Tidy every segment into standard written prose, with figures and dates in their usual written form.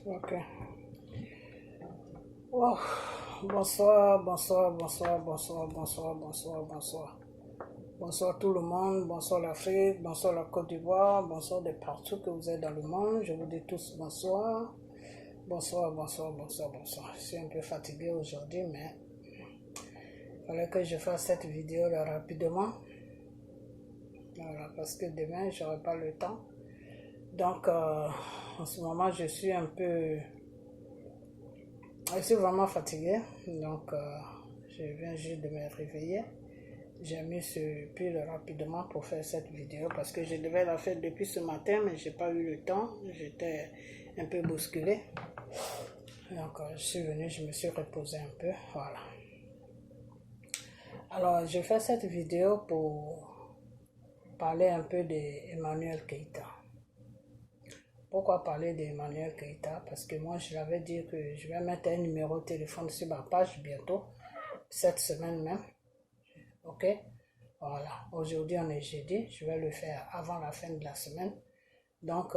Ok. Oh, bonsoir, bonsoir, bonsoir, bonsoir, bonsoir, bonsoir, bonsoir. Bonsoir tout le monde, bonsoir l'Afrique, bonsoir la Côte d'Ivoire, bonsoir de partout que vous êtes dans le monde. Je vous dis tous bonsoir. Bonsoir, bonsoir, bonsoir, bonsoir. Je suis un peu fatigué aujourd'hui, mais il fallait que je fasse cette vidéo là rapidement. Voilà, parce que demain, je n'aurai pas le temps. Donc, en ce moment, je suis vraiment fatigué. Donc, je viens juste de me réveiller. J'ai mis ce pull rapidement pour faire cette vidéo parce que je devais la faire depuis ce matin, mais j'ai pas eu le temps. J'étais un peu bousculé. Donc, je suis venu, je me suis reposé un peu. Voilà. Alors, je fais cette vidéo pour parler un peu d'Emmanuel Keïta. Pourquoi parler d'Emmanuel Keïta? Parce que moi, je l'avais dit que je vais mettre un numéro de téléphone sur ma page bientôt, cette semaine même. Ok? Voilà. Aujourd'hui, on est jeudi. Je vais le faire avant la fin de la semaine. Donc,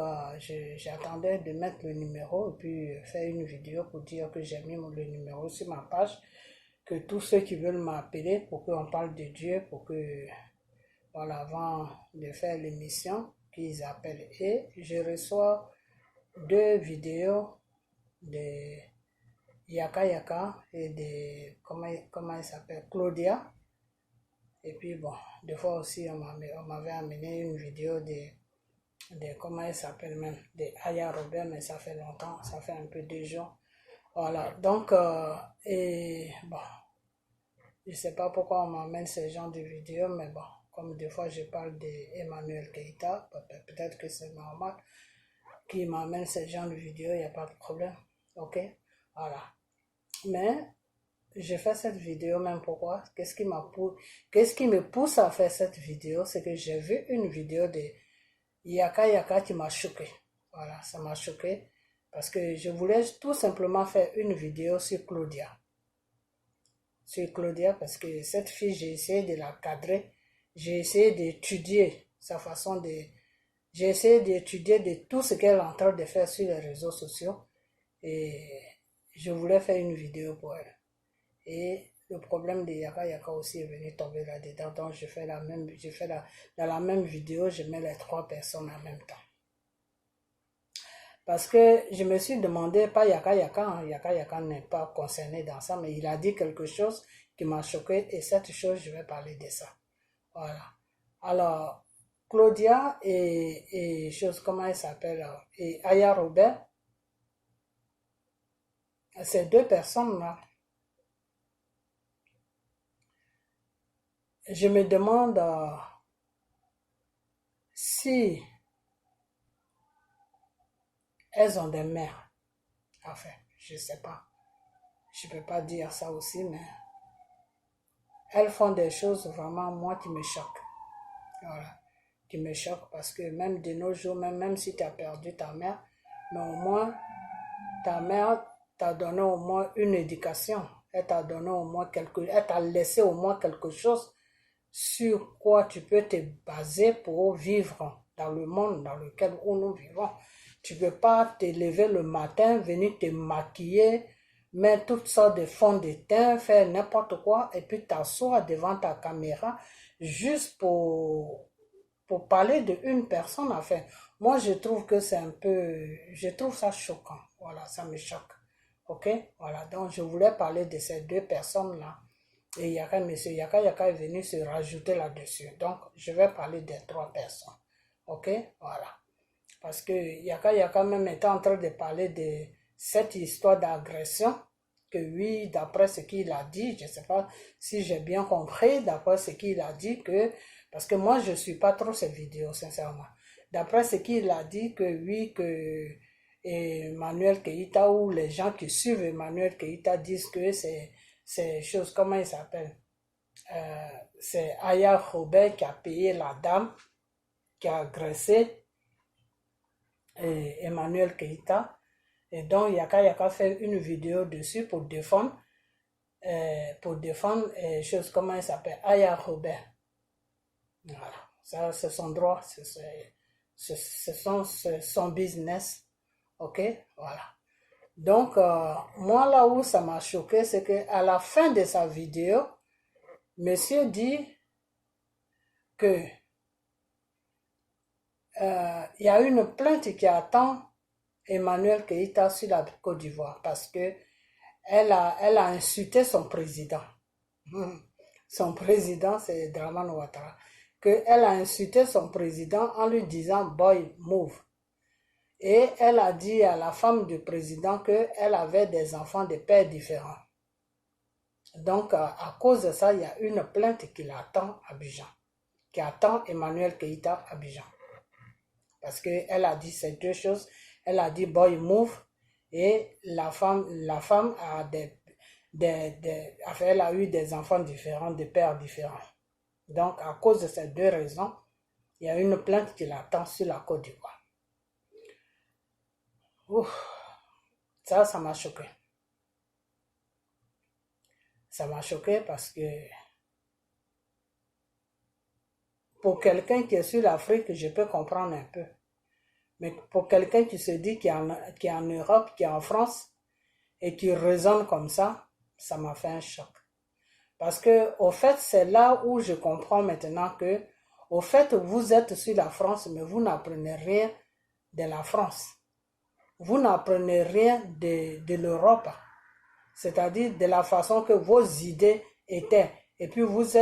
j'attendais de mettre le numéro et puis faire une vidéo pour dire que j'ai mis le numéro sur ma page. Que tous ceux qui veulent m'appeler pour qu'on parle de Dieu, pour que, voilà, avant de faire l'émission, qu'ils appellent. Et je reçois 2 vidéos de Yaka Yaka et de, comment il s'appelle, Claudia. Et puis bon, des fois aussi on m'avait amené une vidéo de comment elle s'appelle même, de Aya Robert, mais ça fait longtemps, ça fait un peu 2 jours. Voilà, donc, et bon, je sais pas pourquoi on m'amène ce genre de vidéos, mais bon, comme des fois je parle d'Emmanuel Keïta, peut-être que c'est normal qu'il m'amène ce genre de vidéos, il n'y a pas de problème, ok, voilà. Mais je fais cette vidéo même pourquoi? Qu'est-ce qui me pousse à faire cette vidéo? C'est que j'ai vu une vidéo de Yaka Yaka qui m'a choqué. Voilà, ça m'a choqué parce que je voulais tout simplement faire une vidéo sur Claudia. Sur Claudia parce que cette fille, j'ai essayé de la cadrer. J'ai essayé d'étudier sa façon de... J'ai essayé d'étudier de tout ce qu'elle est en train de faire sur les réseaux sociaux. Et je voulais faire une vidéo pour elle. Et le problème de Yaka Yaka aussi est venu tomber là-dedans. Donc, dans la même vidéo, je mets les 3 personnes en même temps. Parce que je me suis demandé, pas Yaka Yaka, hein, Yaka Yaka n'est pas concerné dans ça, mais il a dit quelque chose qui m'a choqué et cette chose, je vais parler de ça. Voilà. Alors, Claudia et chose, comment elle s'appelle, et Aya Robert, ces 2 personnes-là, je me demande si elles ont des mères. Enfin, je sais pas. Je peux pas dire ça aussi, mais elles font des choses vraiment, moi, qui me choquent. Voilà. Qui me choquent parce que même de nos jours, même si tu as perdu ta mère, mais au moins, ta mère t'a donné au moins une éducation. Elle t'a donné au moins elle t'a laissé au moins quelque chose sur quoi tu peux te baser pour vivre dans le monde dans lequel nous vivons. Tu ne peux pas te lever le matin, venir te maquiller, mettre toutes sortes de fonds de teint, faire n'importe quoi, et puis t'asseoir devant ta caméra juste pour parler d'une personne. Enfin, moi, je trouve que c'est un peu... Je trouve ça choquant. Voilà, ça me choque. Ok? Voilà, donc je voulais parler de ces 2 personnes-là. Et Yaka, monsieur Yaka Yaka est venu se rajouter là-dessus. Donc, je vais parler des 3 personnes. Ok? Voilà. Parce que Yaka Yaka même était en train de parler de cette histoire d'agression. Que oui, d'après ce qu'il a dit, je ne sais pas si j'ai bien compris, d'après ce qu'il a dit que... Parce que moi, je ne suis pas trop ces vidéos, sincèrement. D'après ce qu'il a dit, que oui, que Emmanuel Keïta ou les gens qui suivent Emmanuel Keïta disent que c'est chose, comment il s'appelle? C'est Aya Robert qui a payé la dame qui a agressé Emmanuel Keïta. Et donc, Yaka Yaka fait une vidéo dessus pour défendre, chose, comment il s'appelle? Aya Robert. Voilà. Ça, c'est son droit, c'est son business. Ok? Voilà. Donc, moi, là où ça m'a choqué, c'est qu'à la fin de sa vidéo, monsieur dit que il y a une plainte qui attend Emmanuel Keïta sur la Côte d'Ivoire parce que elle a insulté son président. Son président, c'est Dramane Ouattara. Elle a insulté son président en lui disant Boy, move. Et elle a dit à la femme du président qu'elle avait des enfants de pères différents. Donc, à cause de ça, il y a une plainte qui l'attend à Abidjan, qui attend Emmanuel Keïta à Abidjan. Parce qu'elle a dit ces deux choses. Elle a dit boy move et la femme a elle a eu des enfants différents, des pères différents. Donc, à cause de ces deux raisons, il y a une plainte qui l'attend sur la Côte d'Ivoire. Ça m'a choqué. Ça m'a choqué parce que pour quelqu'un qui est sur l'Afrique, je peux comprendre un peu. Mais pour quelqu'un qui se dit qui est en Europe, qui est en France, et qui raisonne comme ça m'a fait un choc. Parce que, au fait, c'est là où je comprends maintenant que, au fait, vous êtes sur la France, mais vous n'apprenez rien de la France. Vous n'apprenez rien de l'Europe. C'est-à-dire de la façon que vos idées étaient. Et puis vous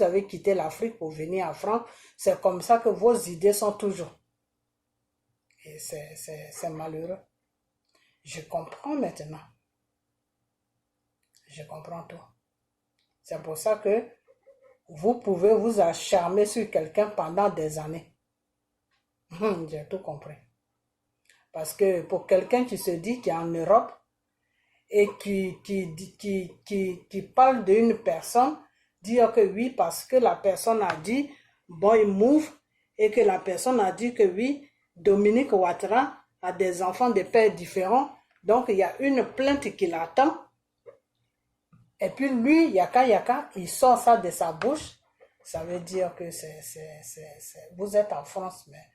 avez quitté l'Afrique pour venir en France. C'est comme ça que vos idées sont toujours. Et c'est malheureux. Je comprends maintenant. Je comprends tout. C'est pour ça que vous pouvez vous acharner sur quelqu'un pendant des années. J'ai tout compris. Parce que pour quelqu'un qui se dit qu'il est en Europe et qui parle d'une personne, dire que oui, parce que la personne a dit boy move et que la personne a dit que oui, Dominique Ouattara a des enfants de pères différents, donc il y a une plainte qui l'attend. Et puis lui, Yaka, il sort ça de sa bouche. Ça veut dire que vous êtes en France, mais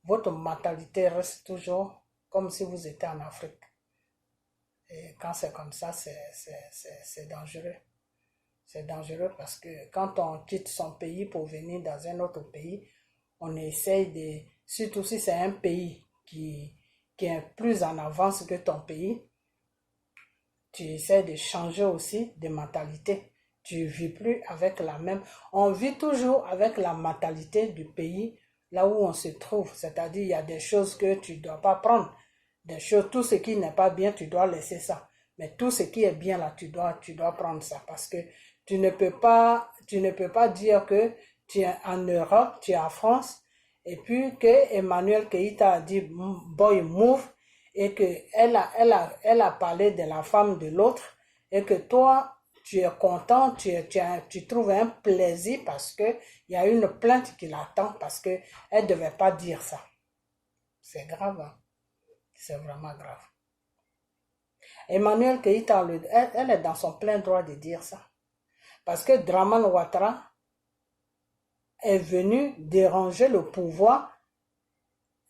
votre mentalité reste toujours comme si vous étiez en Afrique. Et quand c'est comme ça, c'est dangereux. C'est dangereux parce que quand on quitte son pays pour venir dans un autre pays, on essaye de, surtout si c'est un pays qui est plus en avance que ton pays, tu essaies de changer aussi de mentalité. Tu ne vis plus avec la même. On vit toujours avec la mentalité du pays là où on se trouve. C'est-à-dire, il y a des choses que tu ne dois pas prendre. Des choses, tout ce qui n'est pas bien, tu dois laisser ça. Mais tout ce qui est bien là, tu dois prendre ça. Parce que tu ne peux pas dire que tu es en Europe, tu es en France, et puis que Emmanuel Keïta a dit boy move, et qu'elle a parlé de la femme de l'autre, et que toi, tu es content, tu trouves un plaisir parce qu'il y a une plainte qui l'attend, parce qu'elle ne devait pas dire ça. C'est grave, hein? C'est vraiment grave. Emmanuel Keïta, elle est dans son plein droit de dire ça. Parce que Dramane Ouattara est venu déranger le pouvoir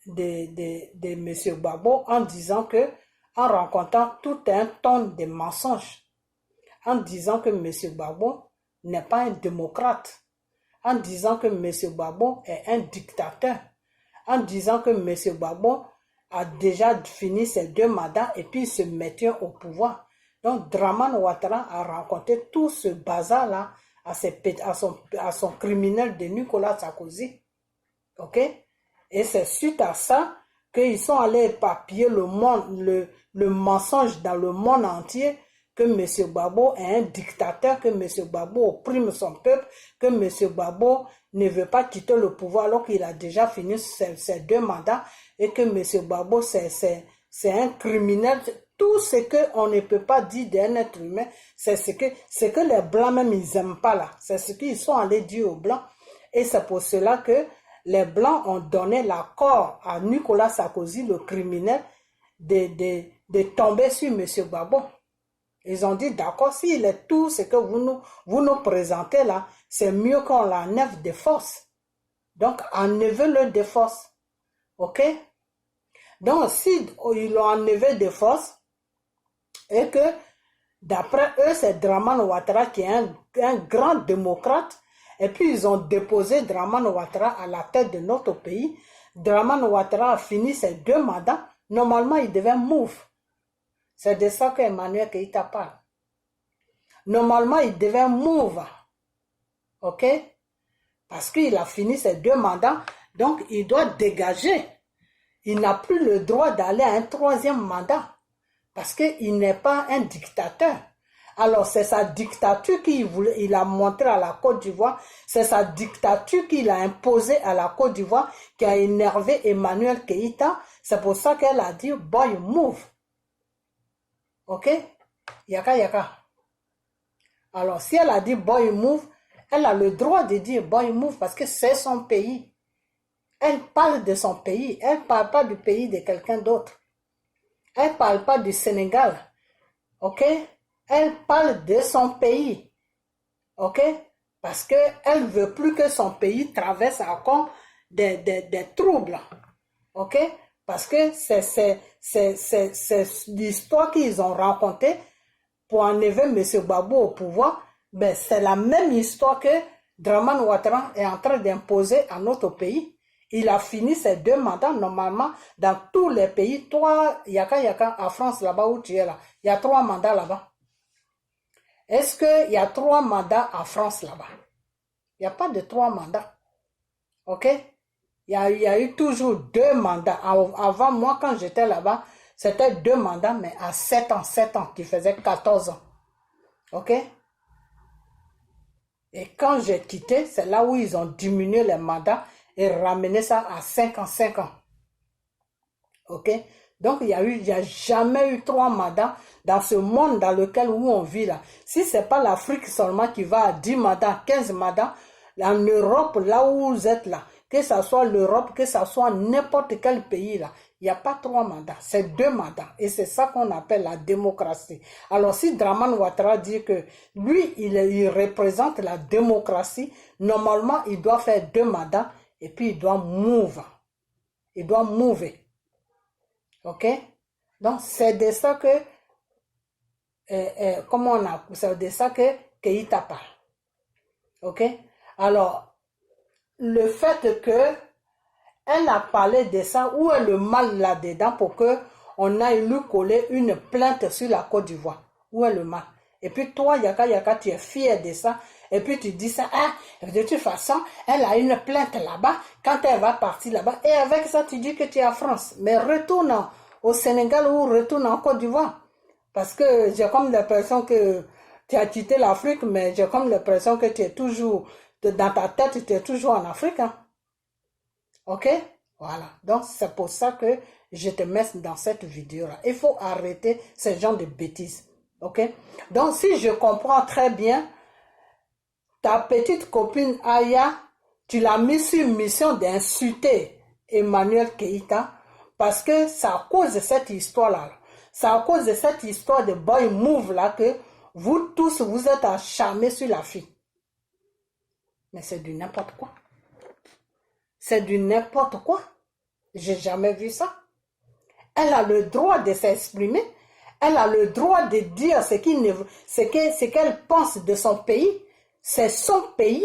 de M. Gbagbo en disant que, en racontant tout un ton de mensonges, en disant que M. Gbagbo n'est pas un démocrate, en disant que M. Gbagbo est un dictateur, en disant que M. Gbagbo a déjà fini ses 2 mandats et puis se mettait au pouvoir. Donc Dramane Ouattara a raconté tout ce bazar-là à son criminel de Nicolas Sarkozy. Ok? Et c'est suite à ça qu'ils sont allés éparpiller le mensonge dans le monde entier que M. Gbagbo est un dictateur, que M. Gbagbo opprime son peuple, que M. Gbagbo ne veut pas quitter le pouvoir alors qu'il a déjà fini ses 2 mandats et que M. Gbagbo c'est un criminel. Tout ce qu'on ne peut pas dire d'un être humain, c'est ce que les Blancs même ils n'aiment pas là. C'est ce qu'ils sont allés dire aux Blancs. Et c'est pour cela que les Blancs ont donné l'accord à Nicolas Sarkozy, le criminel, de tomber sur M. Gbagbo. Ils ont dit, d'accord, s'il est tout ce que vous nous présentez là, c'est mieux qu'on l'enlève de force. Donc, enlevez-le de force. Ok? Donc, si ils l'ont enlevé de force, Et que, d'après eux, c'est Dramane Ouattara qui est un grand démocrate. Et puis, ils ont déposé Dramane Ouattara à la tête de notre pays. Dramane Ouattara a fini ses 2 mandats. Normalement, il devait move. C'est de ça que Emmanuel Keïta parle. Normalement, il devait move. OK? Parce qu'il a fini ses 2 mandats. Donc, il doit dégager. Il n'a plus le droit d'aller à un 3e mandat. Parce qu'il n'est pas un dictateur. Alors, c'est sa dictature qu'il a montré à la Côte d'Ivoire. C'est sa dictature qu'il a imposée à la Côte d'Ivoire qui a énervé Emmanuel Keïta. C'est pour ça qu'elle a dit « boy, move ». OK? Yaka, yaka. Alors, si elle a dit « boy, move », elle a le droit de dire « boy, move » parce que c'est son pays. Elle parle de son pays. Elle ne parle pas du pays de quelqu'un d'autre. Elle ne parle pas du Sénégal. OK? Elle parle de son pays. OK? Parce qu'elle ne veut plus que son pays traverse encore des troubles. OK? Parce que c'est l'histoire qu'ils ont racontée pour enlever M. Gbagbo au pouvoir. Ben, c'est la même histoire que Dramane Ouattara est en train d'imposer à notre pays. Il a fini ses 2 mandats normalement dans tous les pays. Toi, Yaka, en France, là-bas où tu es là, il y a 3 mandats là-bas. Est-ce qu'il y a 3 mandats en France là-bas? Il n'y a pas de 3 mandats. OK? Il y a eu toujours 2 mandats. Avant, moi, quand j'étais là-bas, c'était 2 mandats, mais à 7 ans, qui faisaient 14 ans. OK? Et quand j'ai quitté, c'est là où ils ont diminué les mandats et ramené ça à 5 ans. OK? Donc, il n'y a jamais eu 3 mandats dans ce monde dans lequel où on vit là. Si ce n'est pas l'Afrique seulement qui va à 10 mandats, 15 mandats, en Europe, là où vous êtes là, que ce soit l'Europe, que ce soit n'importe quel pays là, il n'y a pas 3 mandats, c'est 2 mandats. Et c'est ça qu'on appelle la démocratie. Alors, si Dramane Ouattara dit que lui, il représente la démocratie, normalement, il doit faire 2 mandats et puis il doit move. Il doit mouver. OK? Donc, c'est de ça que, c'est de ça que Keïta parle. OK? Alors, le fait que elle a parlé de ça, où est le mal là-dedans pour qu'on aille lui coller une plainte sur la Côte d'Ivoire? Où est le mal? Et puis toi, Yaka, tu es fier de ça. Et puis tu dis ça, ah, de toute façon, elle a une plainte là-bas, quand elle va partir là-bas. Et avec ça, tu dis que tu es en France. Mais retourne au Sénégal ou retourne en Côte d'Ivoire. Parce que j'ai comme l'impression que tu as quitté l'Afrique, mais j'ai comme l'impression que tu es toujours, dans ta tête, tu es toujours en Afrique. Hein? OK? Voilà. Donc, c'est pour ça que je te mets dans cette vidéo-là. Il faut arrêter ce genre de bêtises. OK? Donc, si je comprends très bien, ta petite copine Aya, tu l'as mis sur mission d'insulter Emmanuel Keïta parce que c'est à cause de cette histoire-là. C'est à cause de cette histoire de boy move là que vous tous, vous êtes acharnés sur la fille. Mais c'est du n'importe quoi. C'est du n'importe quoi. J'ai jamais vu ça. Elle a le droit de s'exprimer. Elle a le droit de dire ce qu'elle pense de son pays. C'est son pays.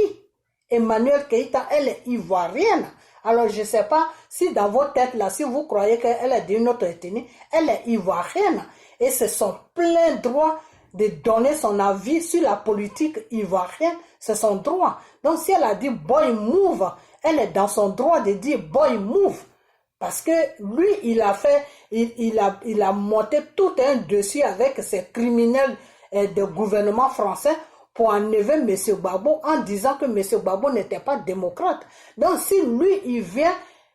Emmanuel Keïta, elle est ivoirienne. Alors, je ne sais pas si dans vos têtes, là, si vous croyez qu'elle est d'une autre ethnie, elle est ivoirienne. Et c'est son plein droit de donner son avis sur la politique ivoirienne. C'est son droit. Donc, si elle a dit boy move, elle est dans son droit de dire boy move. Parce que lui, il a monté tout un dossier avec ces criminels de gouvernement français pour enlever M. Gbagbo en disant que M. Gbagbo n'était pas démocrate. Donc si lui,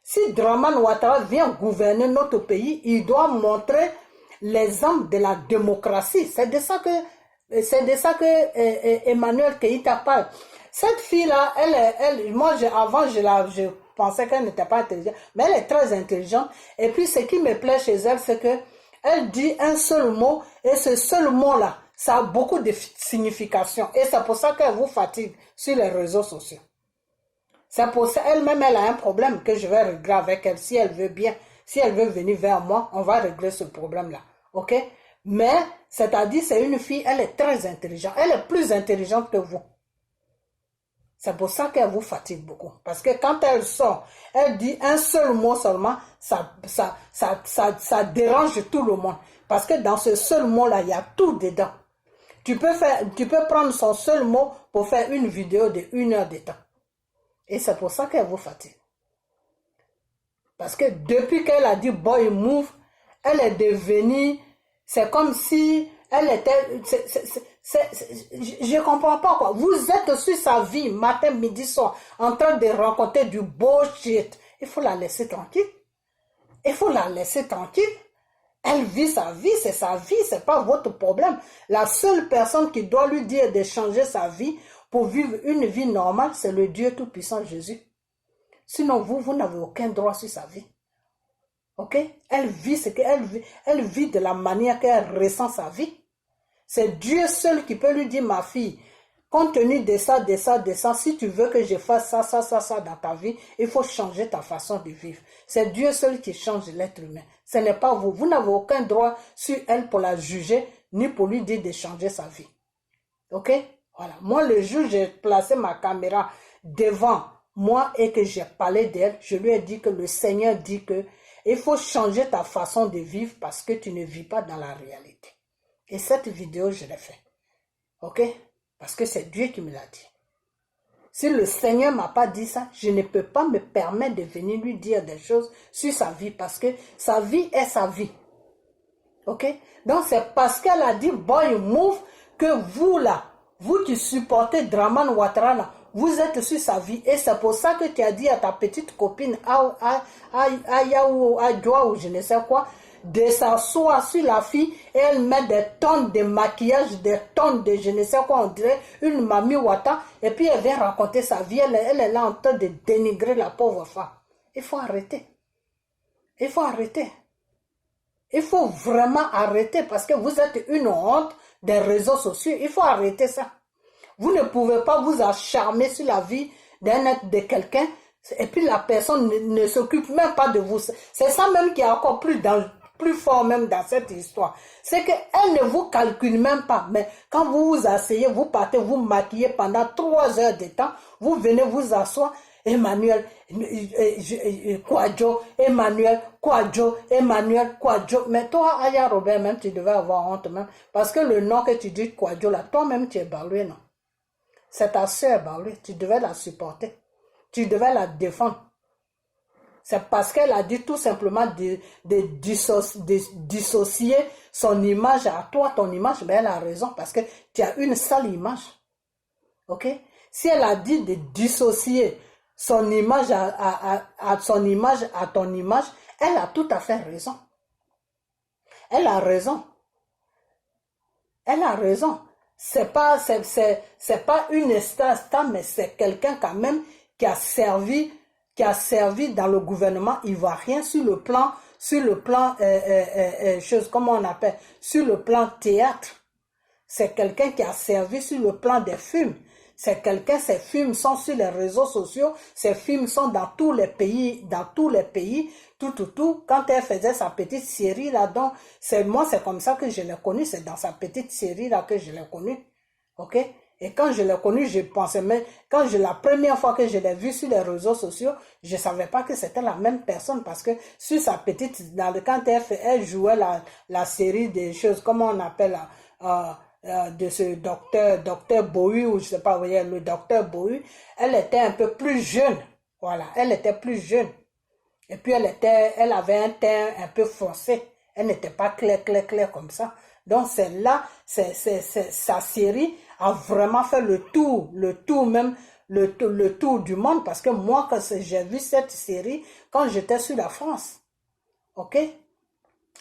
si Dramane Ouattara vient gouverner notre pays, il doit montrer l'exemple de la démocratie. C'est de ça que Emmanuel Keïta parle. Cette fille-là, avant, je pensais qu'elle n'était pas intelligente, mais elle est très intelligente. Et puis, ce qui me plaît chez elle, c'est qu'elle dit un seul mot, et ce seul mot-là, ça a beaucoup de signification. Et c'est pour ça qu'elle vous fatigue sur les réseaux sociaux. C'est pour ça elle-même, elle a un problème que je vais régler avec elle, si elle veut bien. Si elle veut venir vers moi, on va régler ce problème-là. OK? Mais, c'est-à-dire, c'est une fille, elle est très intelligente. Elle est plus intelligente que vous. C'est pour ça qu'elle vous fatigue beaucoup. Parce que quand elle sort, elle dit un seul mot seulement, ça dérange tout le monde. Parce que dans ce seul mot-là, il y a tout dedans. Tu peux prendre son seul mot pour faire une vidéo de 1 heure de temps. Et c'est pour ça qu'elle vous fatigue. Parce que depuis qu'elle a dit boy move, elle est devenue, c'est comme si elle était, je ne comprends pas quoi. Vous êtes sur sa vie, matin, midi, soir, en train de rencontrer du bullshit. Il faut la laisser tranquille. Il faut la laisser tranquille. Elle vit sa vie, c'est sa vie, c'est pas votre problème. La seule personne qui doit lui dire de changer sa vie pour vivre une vie normale, c'est le Dieu Tout-Puissant Jésus. Sinon, vous n'avez aucun droit sur sa vie. Ok? Elle vit ce qu'elle vit. Elle vit de la manière qu'elle ressent sa vie. C'est Dieu seul qui peut lui dire, ma fille, compte tenu de ça, si tu veux que je fasse ça dans ta vie, il faut changer ta façon de vivre. C'est Dieu seul qui change l'être humain. Ce n'est pas vous. Vous n'avez aucun droit sur elle pour la juger, ni pour lui dire de changer sa vie. Ok? Voilà. Moi, le jour où j'ai placé ma caméra devant moi et que j'ai parlé d'elle, je lui ai dit que le Seigneur dit que il faut changer ta façon de vivre parce que tu ne vis pas dans la réalité. Et cette vidéo, je l'ai fait. Ok? Parce que c'est Dieu qui me l'a dit. Si le Seigneur ne m'a pas dit ça, je ne peux pas me permettre de venir lui dire des choses sur sa vie parce que sa vie est sa vie. Ok? Donc c'est parce qu'elle a dit boy move que vous là, vous qui supportez Dramane Ouattara là, vous êtes sur sa vie et c'est pour ça que tu as dit à ta petite copine Aya ou Adjoa ou je ne sais quoi, de s'asseoir sur la fille et elle met des tonnes de maquillage, des tonnes de je ne sais quoi, on dirait une mamie Ouattara et puis elle vient raconter sa vie, elle est là en train de dénigrer la pauvre femme. Il faut arrêter. Il faut arrêter. Il faut vraiment arrêter parce que vous êtes une honte des réseaux sociaux. Il faut arrêter ça. Vous ne pouvez pas vous acharner sur la vie de quelqu'un et puis la personne ne s'occupe même pas de vous. C'est ça même qui est encore plus fort même dans cette histoire. C'est qu'elle ne vous calcule même pas. Mais quand vous vous asseyez, vous partez, vous maquillez pendant 3 heures de temps, vous venez vous asseoir. Emmanuel Kouadio, Emmanuel Kouadio, Emmanuel Kouadio. Mais toi, Aya Robert, même tu devais avoir honte même. Parce que le nom que tu dis Kouadio là, toi-même tu es baloué, non? C'est ta soeur baloué, tu devais la supporter. Tu devais la défendre. C'est parce qu'elle a dit tout simplement de dissocier son image à toi, ton image, mais elle a raison parce que tu as une sale image. Ok? Si elle a dit de dissocier son image son image à ton image, elle a tout à fait raison. Elle a raison. Elle a raison. C'est pas une star, mais c'est quelqu'un quand même qui a servi dans le gouvernement ivoirien sur le plan chose, comment on appelle, sur le plan théâtre. C'est quelqu'un qui a servi sur le plan des films. C'est quelqu'un, ces films sont sur les réseaux sociaux, ces films sont dans tous les pays, tout. Quand elle faisait sa petite série là-dedans, c'est comme ça que je l'ai connue, c'est dans sa petite série là que je l'ai connue. Ok? Et quand je l'ai connue, je pensais même, la première fois que je l'ai vue sur les réseaux sociaux, je savais pas que c'était la même personne parce que sur sa petite, quand elle jouait la série des choses, comment on appelle de ce docteur Bohu, ou je sais pas, vous voyez, le docteur Bohu, elle était un peu plus jeune. Voilà, elle était plus jeune. Et puis elle avait un teint un peu foncé. Elle n'était pas claire comme ça. Donc sa série a vraiment fait le tour du monde parce que moi, quand j'ai vu cette série, quand j'étais sur la France. Ok?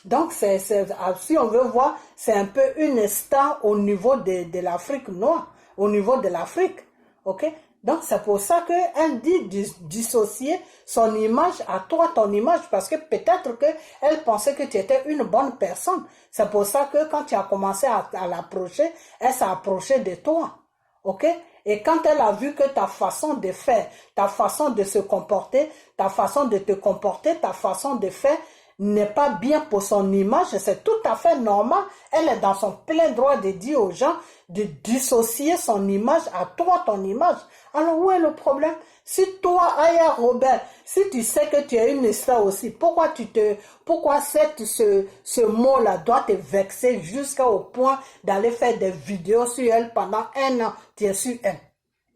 Donc, si on veut voir, c'est un peu une star au niveau de l'Afrique noire, au niveau de l'Afrique. Ok? Donc, c'est pour ça qu'elle dit dissocier son image à toi, ton image, parce que peut-être qu'elle pensait que tu étais une bonne personne. C'est pour ça que quand tu as commencé à l'approcher, elle s'est approchée de toi. Ok? Et quand elle a vu que ta façon de faire, ta façon de se comporter, ta façon de te comporter, ta façon de faire, n'est pas bien pour son image, c'est tout à fait normal. Elle est dans son plein droit de dire aux gens de dissocier son image à toi, ton image. Alors où est le problème? Si toi, Aya Robert, si tu sais que tu es une star aussi, pourquoi ce mot-là doit te vexer jusqu'au point d'aller faire des vidéos sur elle pendant 1 an, tu es sur elle?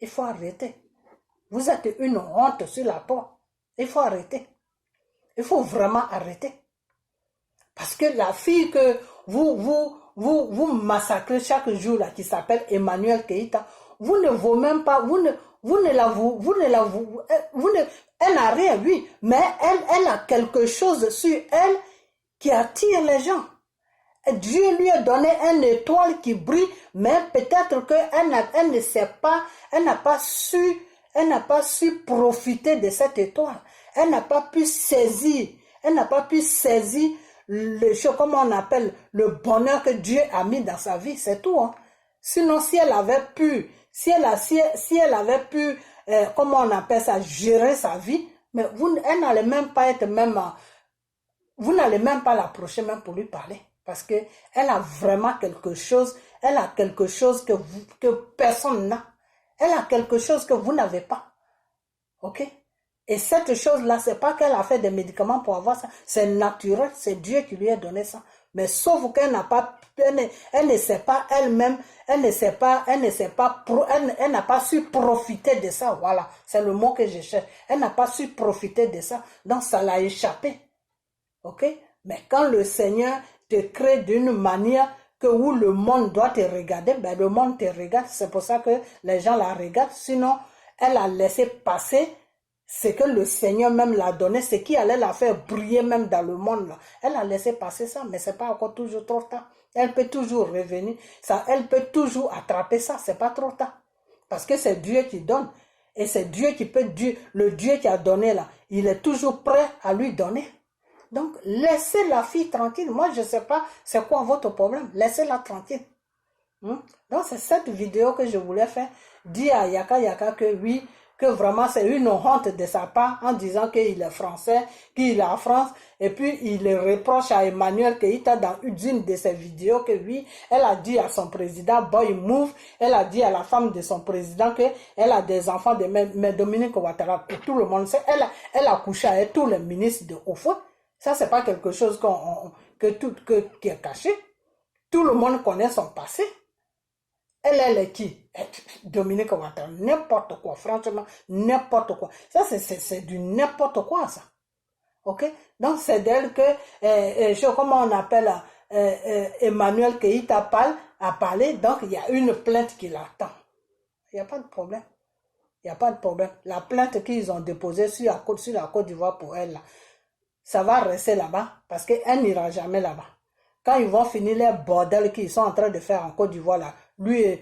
Il faut arrêter. Vous êtes une honte sur la peau. Il faut arrêter. Il faut vraiment arrêter. Parce que la fille que vous massacrez chaque jour là, qui s'appelle Emmanuel Keïta, vous ne vaut même pas, elle n'a rien, oui, mais elle a quelque chose sur elle qui attire les gens. Dieu lui a donné une étoile qui brille, mais peut-être qu'elle ne sait pas, elle n'a pas su profiter de cette étoile. Elle n'a pas pu saisir comment on appelle, le bonheur que Dieu a mis dans sa vie, c'est tout. Hein. Sinon, si elle avait pu, comment on appelle ça, gérer sa vie, mais elle n'allait même pas être vous n'allez même pas l'approcher même pour lui parler. Parce que elle a vraiment quelque chose, que personne n'a. Elle a quelque chose que vous n'avez pas. Ok? Et cette chose-là, c'est pas qu'elle a fait des médicaments pour avoir ça. C'est naturel, c'est Dieu qui lui a donné ça. Mais sauf qu'elle n'a pas, elle ne sait pas elle-même, elle n'a pas su profiter de ça. Voilà, c'est le mot que je cherche. Elle n'a pas su profiter de ça. Donc ça l'a échappé. Ok? Mais quand le Seigneur te crée d'une manière où le monde doit te regarder, ben le monde te regarde. C'est pour ça que les gens la regardent. Sinon, elle a laissé passer ce que le Seigneur même l'a donné, ce qui allait la faire briller même dans le monde. Là. Elle a laissé passer ça, mais c'est pas encore toujours trop tard. Elle peut toujours revenir. Ça, elle peut toujours attraper ça. C'est pas trop tard. Parce que c'est Dieu qui donne. Et c'est Dieu qui peut, le Dieu qui a donné là, il est toujours prêt à lui donner. Donc, laissez la fille tranquille. Moi, je ne sais pas c'est quoi votre problème. Laissez-la tranquille. Donc, c'est cette vidéo que je voulais faire. Dire à Yaka que oui, que vraiment c'est une honte de sa part en disant qu'il est français, qu'il est en France. Et puis, il reproche à Emmanuel Keïta dans une de ses vidéos que oui, elle a dit à son président, boy move. Elle a dit à la femme de son président qu'elle a des enfants de Dominique Ouattara. Que tout le monde sait. Elle a couché avec tous les ministres de haut fond. Ça, c'est pas quelque chose qui est caché. Tout le monde connaît son passé. Elle est qui? Dominique Ouattara. N'importe quoi, franchement, n'importe quoi. Ça, c'est du n'importe quoi, ça. Ok? Donc, c'est d'elle que, comment on appelle, Emmanuel Keïta a parlé. Donc, il y a une plainte qui l'attend. Il n'y a pas de problème. Il n'y a pas de problème. La plainte qu'ils ont déposée sur la Côte d'Ivoire pour elle, là, ça va rester là-bas parce qu'elle n'ira jamais là-bas. Quand ils vont finir les bordels qu'ils sont en train de faire en Côte d'Ivoire, là, lui et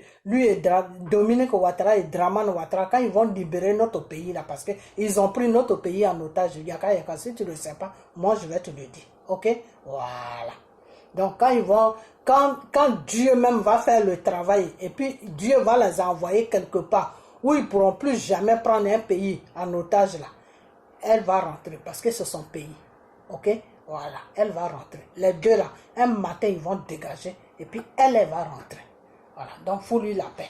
Dominique Ouattara et Dramane Ouattara, quand ils vont libérer notre pays, là, parce qu'ils ont pris notre pays en otage, Yaka, si tu ne le sais pas, moi je vais te le dire. Ok? Voilà. Donc quand Dieu même va faire le travail, et puis Dieu va les envoyer quelque part, où ils ne pourront plus jamais prendre un pays en otage, là, elle va rentrer parce que c'est son pays. Ok? Voilà, elle va rentrer. Les deux là, un matin, ils vont dégager et puis elle va rentrer. Voilà, donc il faut lui la paix.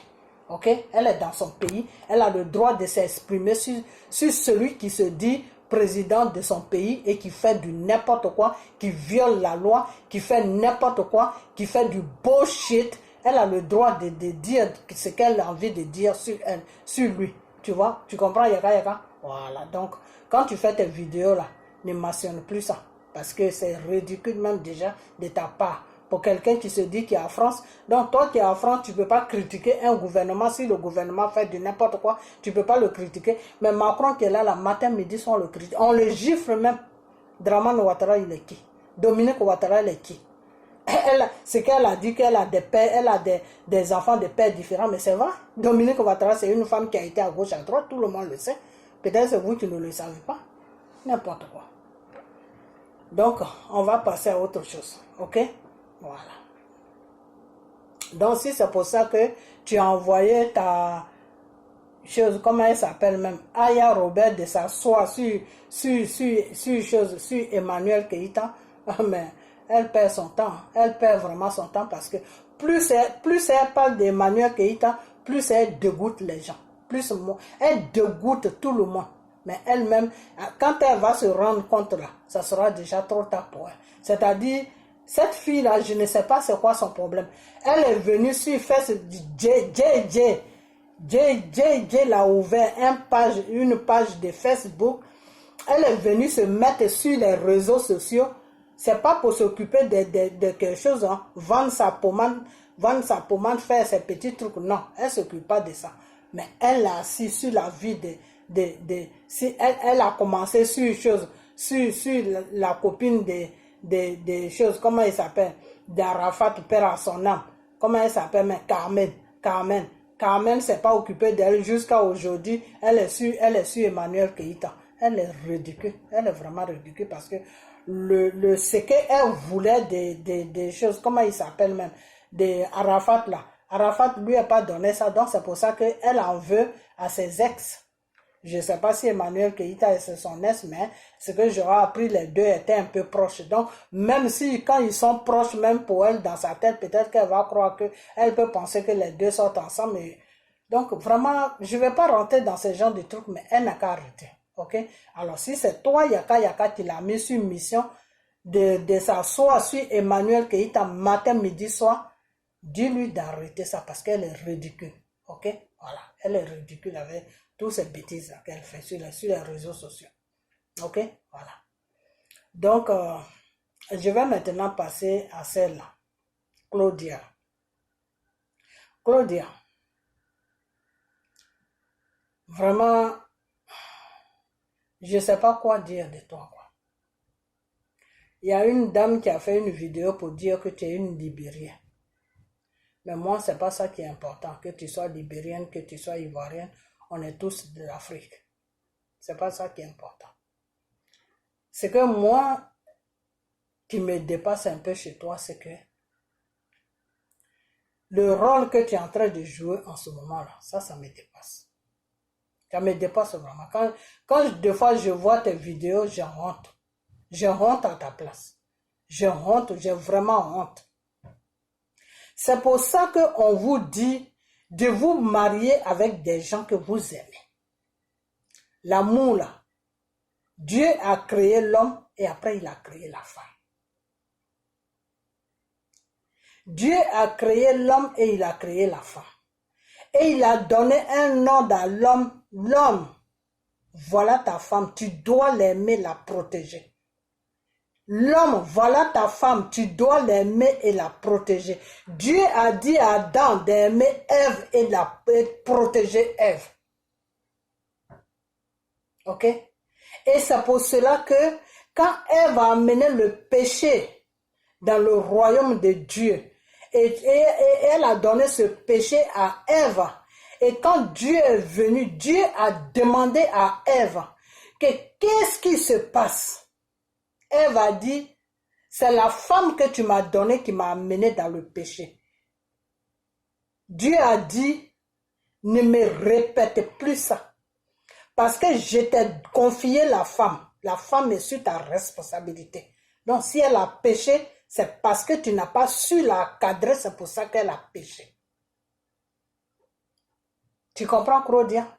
Ok? Elle est dans son pays, elle a le droit de s'exprimer sur celui qui se dit président de son pays et qui fait du n'importe quoi, qui viole la loi, qui fait n'importe quoi, qui fait du bullshit. Elle a le droit de dire ce qu'elle a envie de dire sur lui. Tu vois? Tu comprends, Yaka? Voilà, donc quand tu fais tes vidéos là, ne mentionne plus ça. Parce que c'est ridicule même déjà de ta part. Pour quelqu'un qui se dit qu'il est en France. Donc toi qui es en France, tu ne peux pas critiquer un gouvernement. Si le gouvernement fait de n'importe quoi, tu ne peux pas le critiquer. Mais Macron qui est là, le matin, midi, on le critique. On le gifle même. Dramane Ouattara, il est qui? Dominique Ouattara, il est qui? C'est qu'elle a dit qu'elle a des pères, elle a des enfants de pères différents. Mais c'est vrai. Dominique Ouattara, c'est une femme qui a été à gauche, à droite. Tout le monde le sait. Peut-être c'est vous qui ne le savez pas. N'importe quoi. Donc, on va passer à autre chose. Ok? Voilà. Donc, si c'est pour ça que tu as envoyé ta chose, comment elle s'appelle même, Aya Robert de s'asseoir sur Emmanuel Keïta, Mais elle perd son temps. Elle perd vraiment son temps parce que plus elle parle d'Emmanuel Keïta, plus elle dégoûte les gens. Elle dégoûte tout le monde. Mais elle-même, quand elle va se rendre compte là, ça sera déjà trop tard pour elle. C'est-à-dire, cette fille-là, je ne sais pas c'est quoi son problème. Elle est venue sur Facebook, JJ l'a ouvert une page de Facebook. Elle est venue se mettre sur les réseaux sociaux. C'est pas pour s'occuper de quelque chose, hein. Vendre sa pommade, faire ses petits trucs. Non, elle ne s'occupe pas de ça. Mais elle a assis sur la vie elle a commencé sur la copine des choses, comment elle s'appelle, d'Arafat, père à son âme. Comment elle s'appelle, mais Carmen s'est pas occupée d'elle jusqu'à aujourd'hui. Elle est sur Emmanuel Keïta. Elle est ridicule. Elle est vraiment ridicule parce que ce qu'elle voulait des choses, comment il s'appelle même, de Arafat là. Arafat lui a pas donné ça, donc c'est pour ça qu'elle en veut à ses ex. Je ne sais pas si Emmanuel Keïta est son ex, mais ce que j'aurais appris, les deux étaient un peu proches. Donc, même si quand ils sont proches, même pour elle, dans sa tête, peut-être qu'elle va croire qu'elle peut penser que les deux sortent ensemble. Donc, vraiment, je ne vais pas rentrer dans ce genre de trucs, mais elle n'a qu'à arrêter. Ok? Alors, si c'est toi, Yaka, qui l'a mis sur une mission de s'asseoir sur Emmanuel Keïta matin, midi, soir, dis-lui d'arrêter ça parce qu'elle est ridicule. Ok? Voilà. Elle est ridicule avec toutes ces bêtises qu'elle fait sur les réseaux sociaux. Ok? Voilà. Donc, je vais maintenant passer à celle-là. Claudia. Claudia. Vraiment, je ne sais pas quoi dire de toi. Il y a une dame qui a fait une vidéo pour dire que tu es une Libérienne. Mais moi, ce n'est pas ça qui est important. Que tu sois libérienne, que tu sois ivoirienne, on est tous de l'Afrique. Ce n'est pas ça qui est important. Ce que moi, qui me dépasse un peu chez toi, c'est que le rôle que tu es en train de jouer en ce moment-là, ça me dépasse. Ça me dépasse vraiment. Quand des fois je vois tes vidéos, j'ai honte. J'ai honte à ta place. J'ai honte, j'ai vraiment honte. C'est pour ça qu'on vous dit de vous marier avec des gens que vous aimez. L'amour là, Dieu a créé l'homme et après il a créé la femme. Dieu a créé l'homme et il a créé la femme. Et il a donné un nom à l'homme. L'homme, voilà ta femme, tu dois l'aimer, la protéger. L'homme, voilà ta femme, tu dois l'aimer et la protéger. Dieu a dit à Adam d'aimer Ève et protéger Ève. Ok? Et c'est pour cela que quand Ève a amené le péché dans le royaume de Dieu, et elle a donné ce péché à Ève, et quand Dieu est venu, Dieu a demandé à Ève que qu'est-ce qui se passe? Ève a dit, c'est la femme que tu m'as donnée qui m'a amené dans le péché. Dieu a dit, ne me répète plus ça. Parce que je t'ai confié la femme. La femme est sur ta responsabilité. Donc si elle a péché, c'est parce que tu n'as pas su la cadrer, c'est pour ça qu'elle a péché. Tu comprends, Claudia?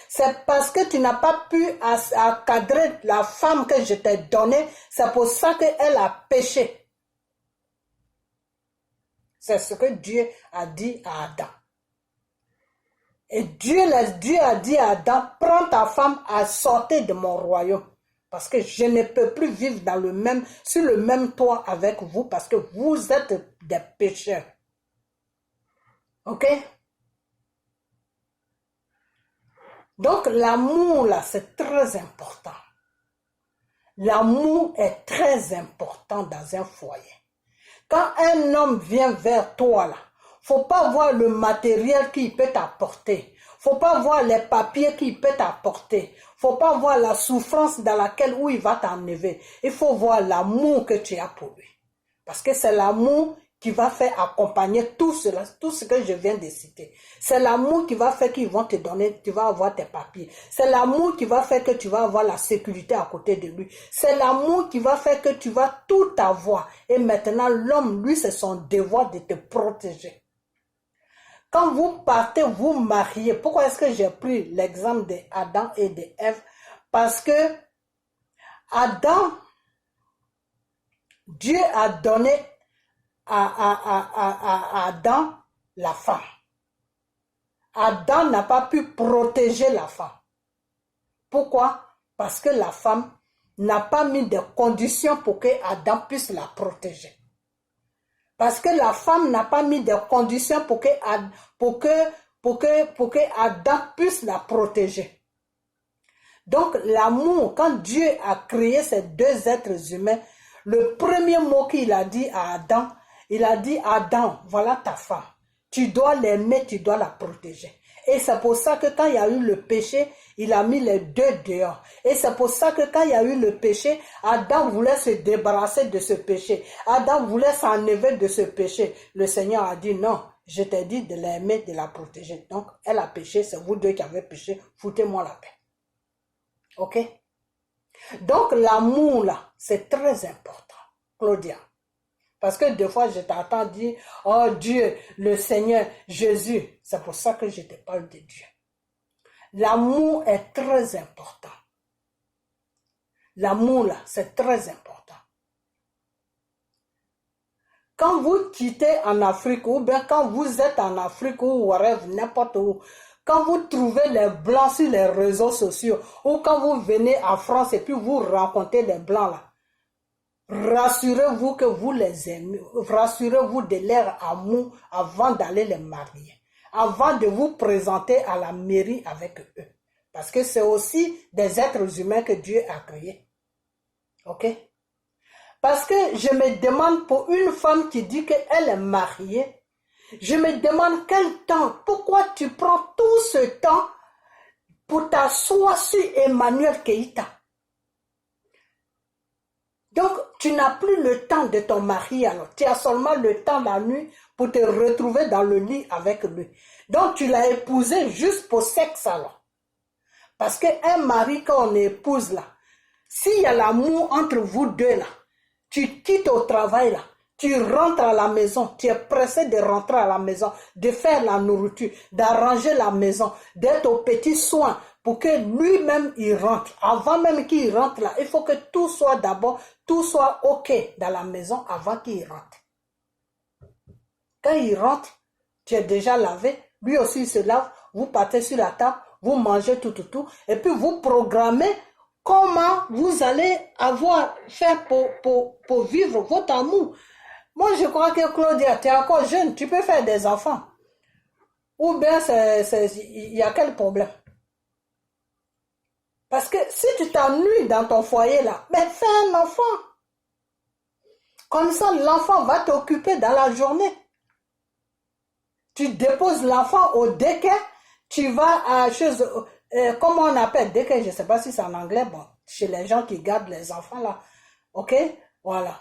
C'est parce que tu n'as pas pu cadrer la femme que je t'ai donnée, c'est pour ça qu'elle a péché. C'est ce que Dieu a dit à Adam. Et Dieu a dit à Adam, prends ta femme à sortir de mon royaume. Parce que je ne peux plus vivre sur le même toit avec vous parce que vous êtes des pécheurs. Ok? Donc l'amour là, c'est très important. L'amour est très important dans un foyer. Quand un homme vient vers toi là, faut pas voir le matériel qu'il peut t'apporter. Faut pas voir les papiers qu'il peut t'apporter. Faut pas voir la souffrance dans laquelle il va t'enlever. Il faut voir l'amour que tu as pour lui. Parce que c'est l'amour qui va faire accompagner tout cela, tout ce que je viens de citer. C'est l'amour qui va faire qu'ils vont te donner, tu vas avoir tes papiers. C'est l'amour qui va faire que tu vas avoir la sécurité à côté de lui. C'est l'amour qui va faire que tu vas tout avoir. Et maintenant, l'homme, lui, c'est son devoir de te protéger. Quand vous partez, vous mariez. Pourquoi est-ce que j'ai pris l'exemple d'Adam et d'Ève? Parce que Adam, Dieu a donné à Adam la femme. Adam n'a pas pu protéger la femme. Pourquoi? Parce que la femme n'a pas mis de conditions pour que Adam puisse la protéger. Parce que la femme n'a pas mis de conditions pour que Adam puisse la protéger. Donc l'amour, quand Dieu a créé ces deux êtres humains, le premier mot qu'il a dit à Adam, il a dit, Adam, voilà ta femme. Tu dois l'aimer, tu dois la protéger. Et c'est pour ça que quand il y a eu le péché, il a mis les deux dehors. Et c'est pour ça que quand il y a eu le péché, Adam voulait se débarrasser de ce péché. Adam voulait s'enlever de ce péché. Le Seigneur a dit, non, je t'ai dit de l'aimer, de la protéger. Donc, elle a péché, c'est vous deux qui avez péché, foutez-moi la paix. Ok? Donc, l'amour là, c'est très important. Claudia. Parce que des fois, je t'entends dire, oh Dieu, le Seigneur, Jésus. C'est pour ça que je te parle de Dieu. L'amour est très important. L'amour, là, c'est très important. Quand vous quittez en Afrique, ou bien quand vous êtes en Afrique, ou whatever, n'importe où, quand vous trouvez les Blancs sur les réseaux sociaux, ou quand vous venez en France et puis vous rencontrez les Blancs, là, rassurez-vous que vous les aimez, rassurez-vous de leur amour avant d'aller les marier, avant de vous présenter à la mairie avec eux. Parce que c'est aussi des êtres humains que Dieu a créés. Ok? Parce que je me demande pour une femme qui dit qu'elle est mariée, je me demande quel temps, pourquoi tu prends tout ce temps pour t'asseoir sur Emmanuel Keïta? Donc, tu n'as plus le temps de ton mari, alors tu as seulement le temps la nuit pour te retrouver dans le lit avec lui. Donc, tu l'as épousé juste pour sexe alors. Parce qu'un mari, quand on épouse là, s'il y a l'amour entre vous deux là, tu quittes au travail là, tu rentres à la maison, tu es pressé de rentrer à la maison, de faire la nourriture, d'arranger la maison, d'être aux petits soins pour que lui-même il rentre. Avant même qu'il rentre là, il faut que tout soit d'abord, tout soit ok dans la maison avant qu'il rentre. Quand il rentre, tu es déjà lavé, lui aussi il se lave, vous partez sur la table, vous mangez tout, et puis vous programmez comment vous allez faire pour vivre votre amour. Moi, je crois que Claudia, tu es encore jeune, tu peux faire des enfants. Ou bien, il y a quel problème? Parce que si tu t'ennuies dans ton foyer là, mais fais un enfant. Comme ça, l'enfant va t'occuper dans la journée. Tu déposes l'enfant au daycare, tu vas à comment on appelle daycare, je ne sais pas si c'est en anglais, bon, chez les gens qui gardent les enfants là. Ok? Voilà.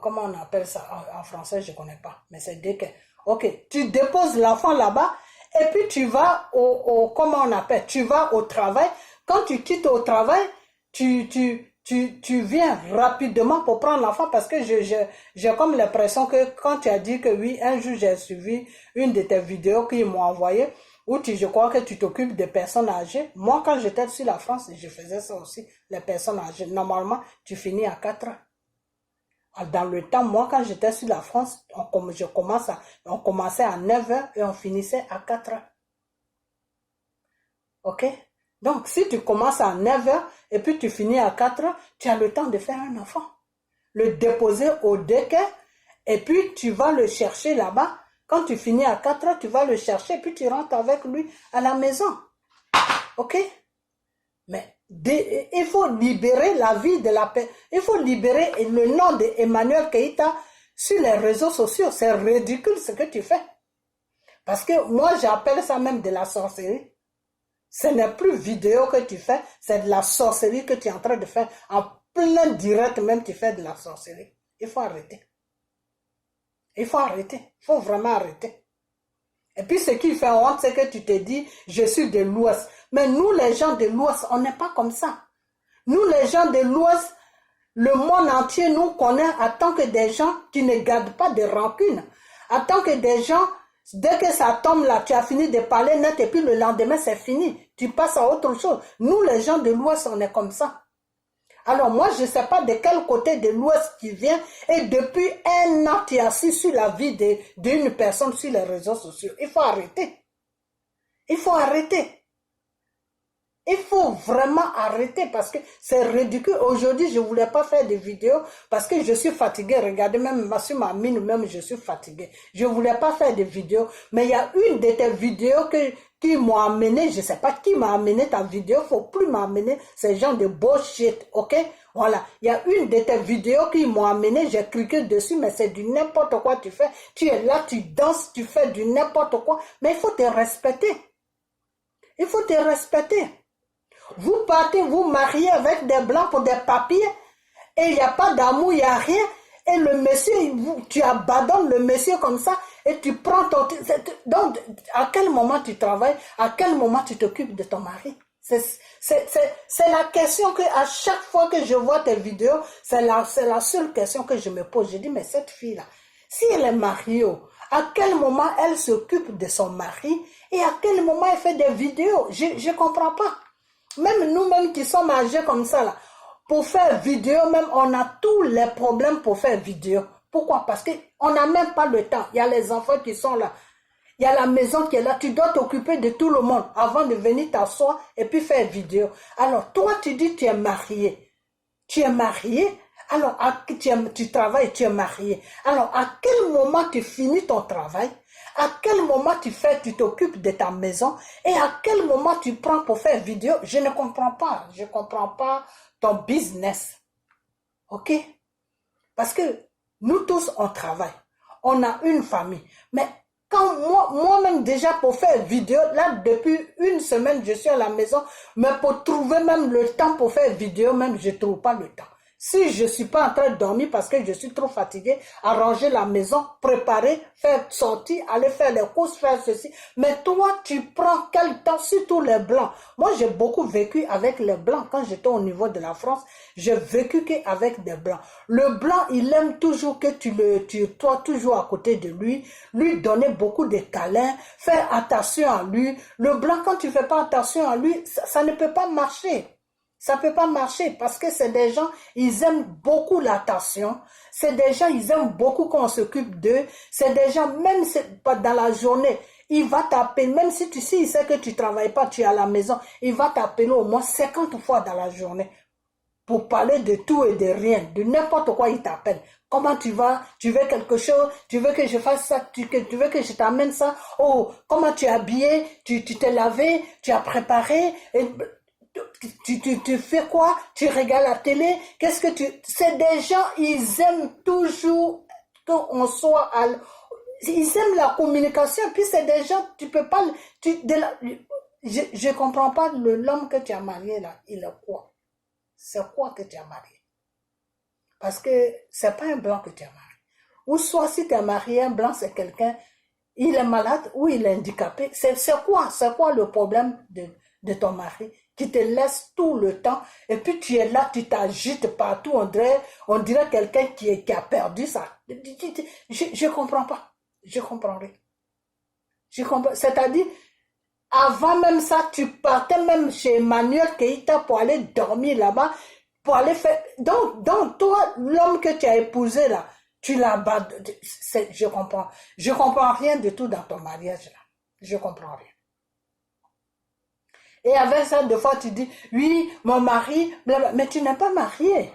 Comment on appelle ça en français, je ne connais pas, mais c'est daycare. Ok, tu déposes l'enfant là-bas et puis tu vas comment on appelle, tu vas au travail. Quand tu quittes au travail, tu viens rapidement pour prendre l'enfant parce que j'ai comme l'impression que quand tu as dit que oui, un jour j'ai suivi une de tes vidéos qu'ils m'ont envoyée où je crois que tu t'occupes des personnes âgées. Moi, quand j'étais sur la France, je faisais ça aussi, les personnes âgées. Normalement, tu finis à 4 ans. Dans le temps, moi, quand j'étais sur la France, on commençait à 9 h et on finissait à 4 h. Ok? Donc, si tu commences à 9 h et puis tu finis à 4 h, tu as le temps de faire un enfant. Le déposer au daycare et puis tu vas le chercher là-bas. Quand tu finis à 4 h, tu vas le chercher puis tu rentres avec lui à la maison. Ok? Mais il faut libérer la vie de la paix. Il faut libérer le nom d'Emmanuel Keïta sur les réseaux sociaux. C'est ridicule ce que tu fais. Parce que moi, j'appelle ça même de la sorcellerie. Ce n'est plus vidéo que tu fais, c'est de la sorcellerie que tu es en train de faire. En plein direct même, tu fais de la sorcellerie. Il faut arrêter. Il faut arrêter. Il faut vraiment arrêter. Et puis ce qui fait honte, c'est que tu te dis, je suis de l'Ouest. Mais nous, les gens de l'Ouest, on n'est pas comme ça. Nous, les gens de l'Ouest, le monde entier nous connaît en tant que des gens qui ne gardent pas de rancune. En tant que des gens, dès que ça tombe là, tu as fini de parler net et puis le lendemain, c'est fini. Tu passes à autre chose. Nous, les gens de l'Ouest, on est comme ça. Alors moi, je ne sais pas de quel côté de l'Ouest tu viens et depuis un an, tu es assis sur la vie d'une personne sur les réseaux sociaux. Il faut arrêter. Il faut arrêter. Il faut vraiment arrêter parce que c'est ridicule. Aujourd'hui, je ne voulais pas faire de vidéos parce que je suis fatiguée. Regardez, même sur ma mine, même je suis fatiguée. Je ne voulais pas faire de vidéos. Mais il y a une de tes vidéos qui m'a amené, je ne sais pas qui m'a amené ta vidéo, il ne faut plus m'amener ces gens de bullshit, ok? Voilà, il y a une de tes vidéos qui m'a amené, j'ai cliqué dessus, mais c'est du n'importe quoi tu fais. Tu es là, tu danses, tu fais du n'importe quoi. Mais il faut te respecter. Il faut te respecter. Vous partez, vous mariez avec des blancs pour des papiers et il n'y a pas d'amour, il n'y a rien. Et le monsieur, tu abandonnes le monsieur comme ça et tu prends ton... Donc, à quel moment tu travailles? À quel moment tu t'occupes de ton mari? C'est la question que à chaque fois que je vois tes vidéos, c'est la seule question que je me pose. Je dis, mais cette fille-là, si elle est mariée, à quel moment elle s'occupe de son mari et à quel moment elle fait des vidéos? Je ne comprends pas. Même nous-mêmes qui sommes âgés comme ça, là, pour faire vidéo, même on a tous les problèmes pour faire vidéo. Pourquoi? Parce qu'on n'a même pas le temps. Il y a les enfants qui sont là. Il y a la maison qui est là. Tu dois t'occuper de tout le monde avant de venir t'asseoir et puis faire vidéo. Alors, toi, tu dis tu es marié. Tu es marié. Alors, tu travailles, tu es marié. Alors, à quel moment tu finis ton travail? À quel moment tu t'occupes de ta maison et à quel moment tu prends pour faire vidéo? Je ne comprends pas. Je ne comprends pas ton business. Ok? Parce que nous tous, on travaille. On a une famille. Mais quand moi-même déjà pour faire vidéo, là depuis une semaine, je suis à la maison, mais pour trouver même le temps pour faire vidéo, même je ne trouve pas le temps. Si je ne suis pas en train de dormir parce que je suis trop fatiguée, arranger la maison, préparer, faire sortir, aller faire les courses, faire ceci. Mais toi, tu prends quel temps, surtout les Blancs. Moi, j'ai beaucoup vécu avec les Blancs. Quand j'étais au niveau de la France, j'ai vécu qu'avec des Blancs. Le Blanc, il aime toujours que tu sois toujours à côté de lui donner beaucoup de câlins, faire attention à lui. Le Blanc, quand tu ne fais pas attention à lui, ça ne peut pas marcher. Ça ne peut pas marcher parce que c'est des gens, ils aiment beaucoup l'attention. C'est des gens, ils aiment beaucoup qu'on s'occupe d'eux. C'est des gens, même dans la journée, il va t'appeler, même si il sait que tu ne travailles pas, tu es à la maison, il va t'appeler au moins 50 fois dans la journée pour parler de tout et de rien, de n'importe quoi il t'appelle. Comment tu vas? Tu veux quelque chose? Tu veux que je fasse ça? Tu veux que je t'amène ça? Oh, comment tu es habillé? Tu t'es lavé? Tu as préparé? Tu fais quoi? Tu regardes la télé? Qu'est-ce que tu... C'est des gens, ils aiment toujours qu'on soit... Ils aiment la communication. Puis c'est des gens, tu peux pas... Je comprends pas l'homme que tu as marié là. Il est quoi? C'est quoi que tu as marié? Parce que c'est pas un blanc que tu as marié. Ou soit si tu as marié un blanc, c'est quelqu'un... Il est malade ou il est handicapé. C'est quoi le problème de ton mari qui te laisse tout le temps et puis tu es là, tu t'agites partout, on dirait quelqu'un qui a perdu ça. Je comprends pas. Je comprends rien. C'est-à-dire, avant même ça, tu partais même chez Emmanuel Keïta pour aller dormir là-bas, pour aller faire... Donc toi, l'homme que tu as épousé là, tu l'as abandonné. Je comprends rien de tout dans ton mariage là. Je comprends rien. Et avec ça, des fois, tu dis, oui, mon mari, mais tu n'es pas marié.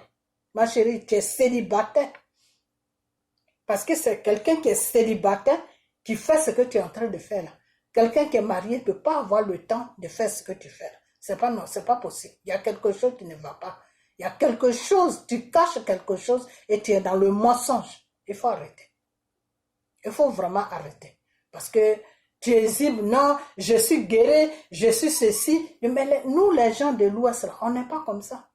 Ma chérie, tu es célibataire. Parce que c'est quelqu'un qui est célibataire qui fait ce que tu es en train de faire là. Quelqu'un qui est marié ne peut pas avoir le temps de faire ce que tu fais là. C'est pas possible. Il y a quelque chose qui ne va pas. Il y a quelque chose, tu caches quelque chose et tu es dans le mensonge. Il faut arrêter. Il faut vraiment arrêter. Parce que tu exhibes, non, je suis guéri, je suis ceci. Mais nous, les gens de l'Ouest, là, on n'est pas comme ça.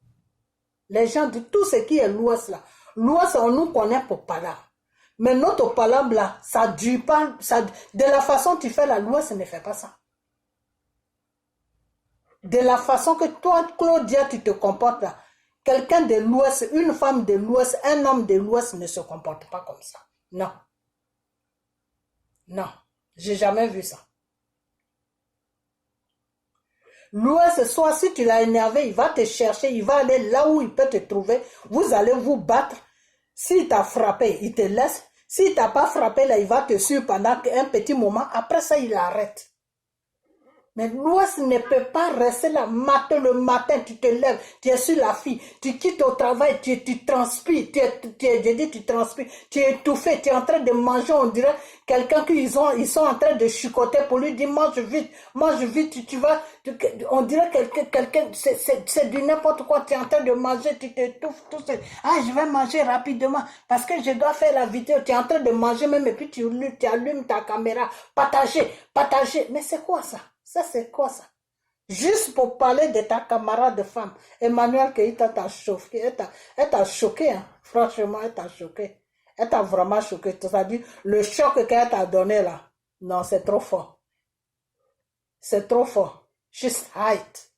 Les gens de tout ce qui est l'Ouest, là. L'Ouest, on nous connaît pour Pala. Mais notre palabre là, ça ne dure pas. De la façon dont tu fais là, l'Ouest ne fait pas ça. De la façon que toi, Claudia, tu te comportes là, quelqu'un de l'Ouest, une femme de l'Ouest, un homme de l'Ouest ne se comporte pas comme ça. Non. Non. J'ai jamais vu ça. L'Ouest, soit si tu l'as énervé, il va te chercher, il va aller là où il peut te trouver. Vous allez vous battre. S'il t'a frappé, il te laisse. S'il t'a pas frappé, là, il va te suivre pendant un petit moment. Après ça, il arrête. Mais l'Ouest ne peut pas rester là. Le matin, tu te lèves, tu es sur la fille, tu quittes au travail, tu transpires, tu transpires, tu es étouffé, tu es en train de manger, on dirait quelqu'un qu'ils sont en train de chicoter pour lui dire mange vite, tu vas, on dirait quelqu'un, c'est du n'importe quoi, tu es en train de manger, tu t'étouffes, tout ça. Ah, je vais manger rapidement parce que je dois faire la vidéo, tu es en train de manger même et puis tu allumes ta caméra, partager, mais c'est quoi ça? Ça, c'est quoi ça? Juste pour parler de ta camarade de femme. Emmanuel Keïta t'a choqué. Elle t'a choqué, hein. Franchement, elle t'a choqué. Elle t'a vraiment choqué. C'est-à-dire, le choc qu'elle t'a donné là. Non, c'est trop fort. C'est trop fort. She's height.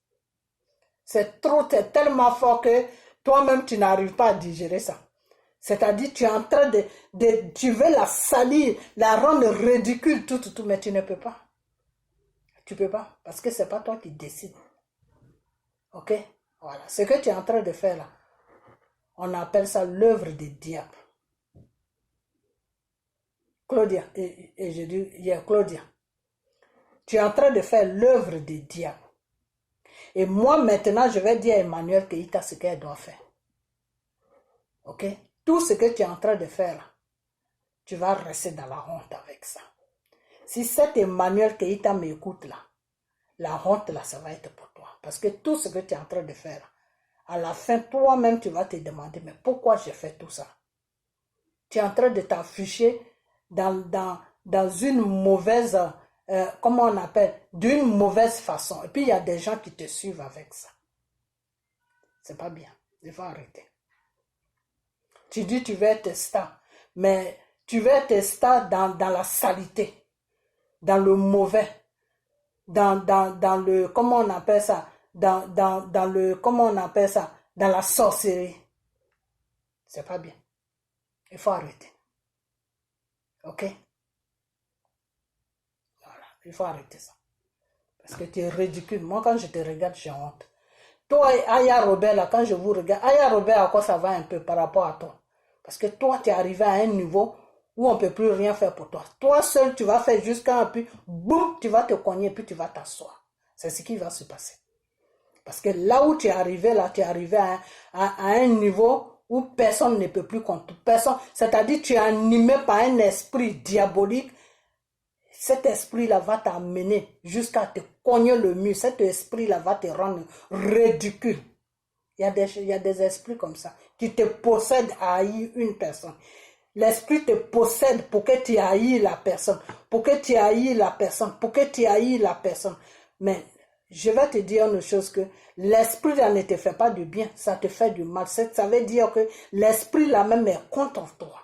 C'est tellement fort que toi-même, tu n'arrives pas à digérer ça. C'est-à-dire, tu es en train tu veux la salir, la rendre ridicule, tout, mais tu ne peux pas. Tu peux pas, parce que c'est pas toi qui décides. Ok? Voilà. Ce que tu es en train de faire là, on appelle ça l'œuvre du diable. Claudia, et je dis, Claudia, tu es en train de faire l'œuvre du diable. Et moi maintenant, je vais dire à Emmanuel Keïta ce qu'elle doit faire. Ok? Tout ce que tu es en train de faire là, tu vas rester dans la honte avec ça. Si cet Emmanuel Keïta m'écoute là, la honte là, ça va être pour toi. Parce que tout ce que tu es en train de faire, à la fin, toi-même, tu vas te demander, mais pourquoi j'ai fait tout ça? Tu es en train de t'afficher dans une mauvaise, comment on appelle, d'une mauvaise façon. Et puis, il y a des gens qui te suivent avec ça. C'est pas bien. Il faut arrêter. Tu dis, tu veux être star, mais tu veux être star dans la saleté, dans le mauvais. Dans le, comment on appelle ça, dans le, comment on appelle ça, dans la sorcellerie. C'est pas bien. Il faut arrêter. Ok? Voilà, il faut arrêter ça. Parce que tu es ridicule. Moi, quand je te regarde, j'ai honte. Toi et Aya Robert, là, quand je vous regarde, Aya Robert, à quoi ça va un peu par rapport à toi? Parce que toi, tu es arrivé à un niveau où on ne peut plus rien faire pour toi. Toi seul, tu vas faire jusqu'à un puis, boum, tu vas te cogner, puis tu vas t'asseoir. C'est ce qui va se passer. Parce que là où tu es arrivé, là, tu es arrivé à un niveau où personne ne peut plus contre personne. C'est-à-dire, tu es animé par un esprit diabolique. Cet esprit-là va t'amener jusqu'à te cogner le mur. Cet esprit-là va te rendre ridicule. Il y a des esprits comme ça qui te possèdent à haïr une personne. L'esprit te possède pour que tu haïs la personne, pour que tu haïs la personne, pour que tu haïs la personne. Mais je vais te dire une chose, que l'esprit là ne te fait pas du bien, ça te fait du mal. Ça veut dire que l'esprit là même est contre toi.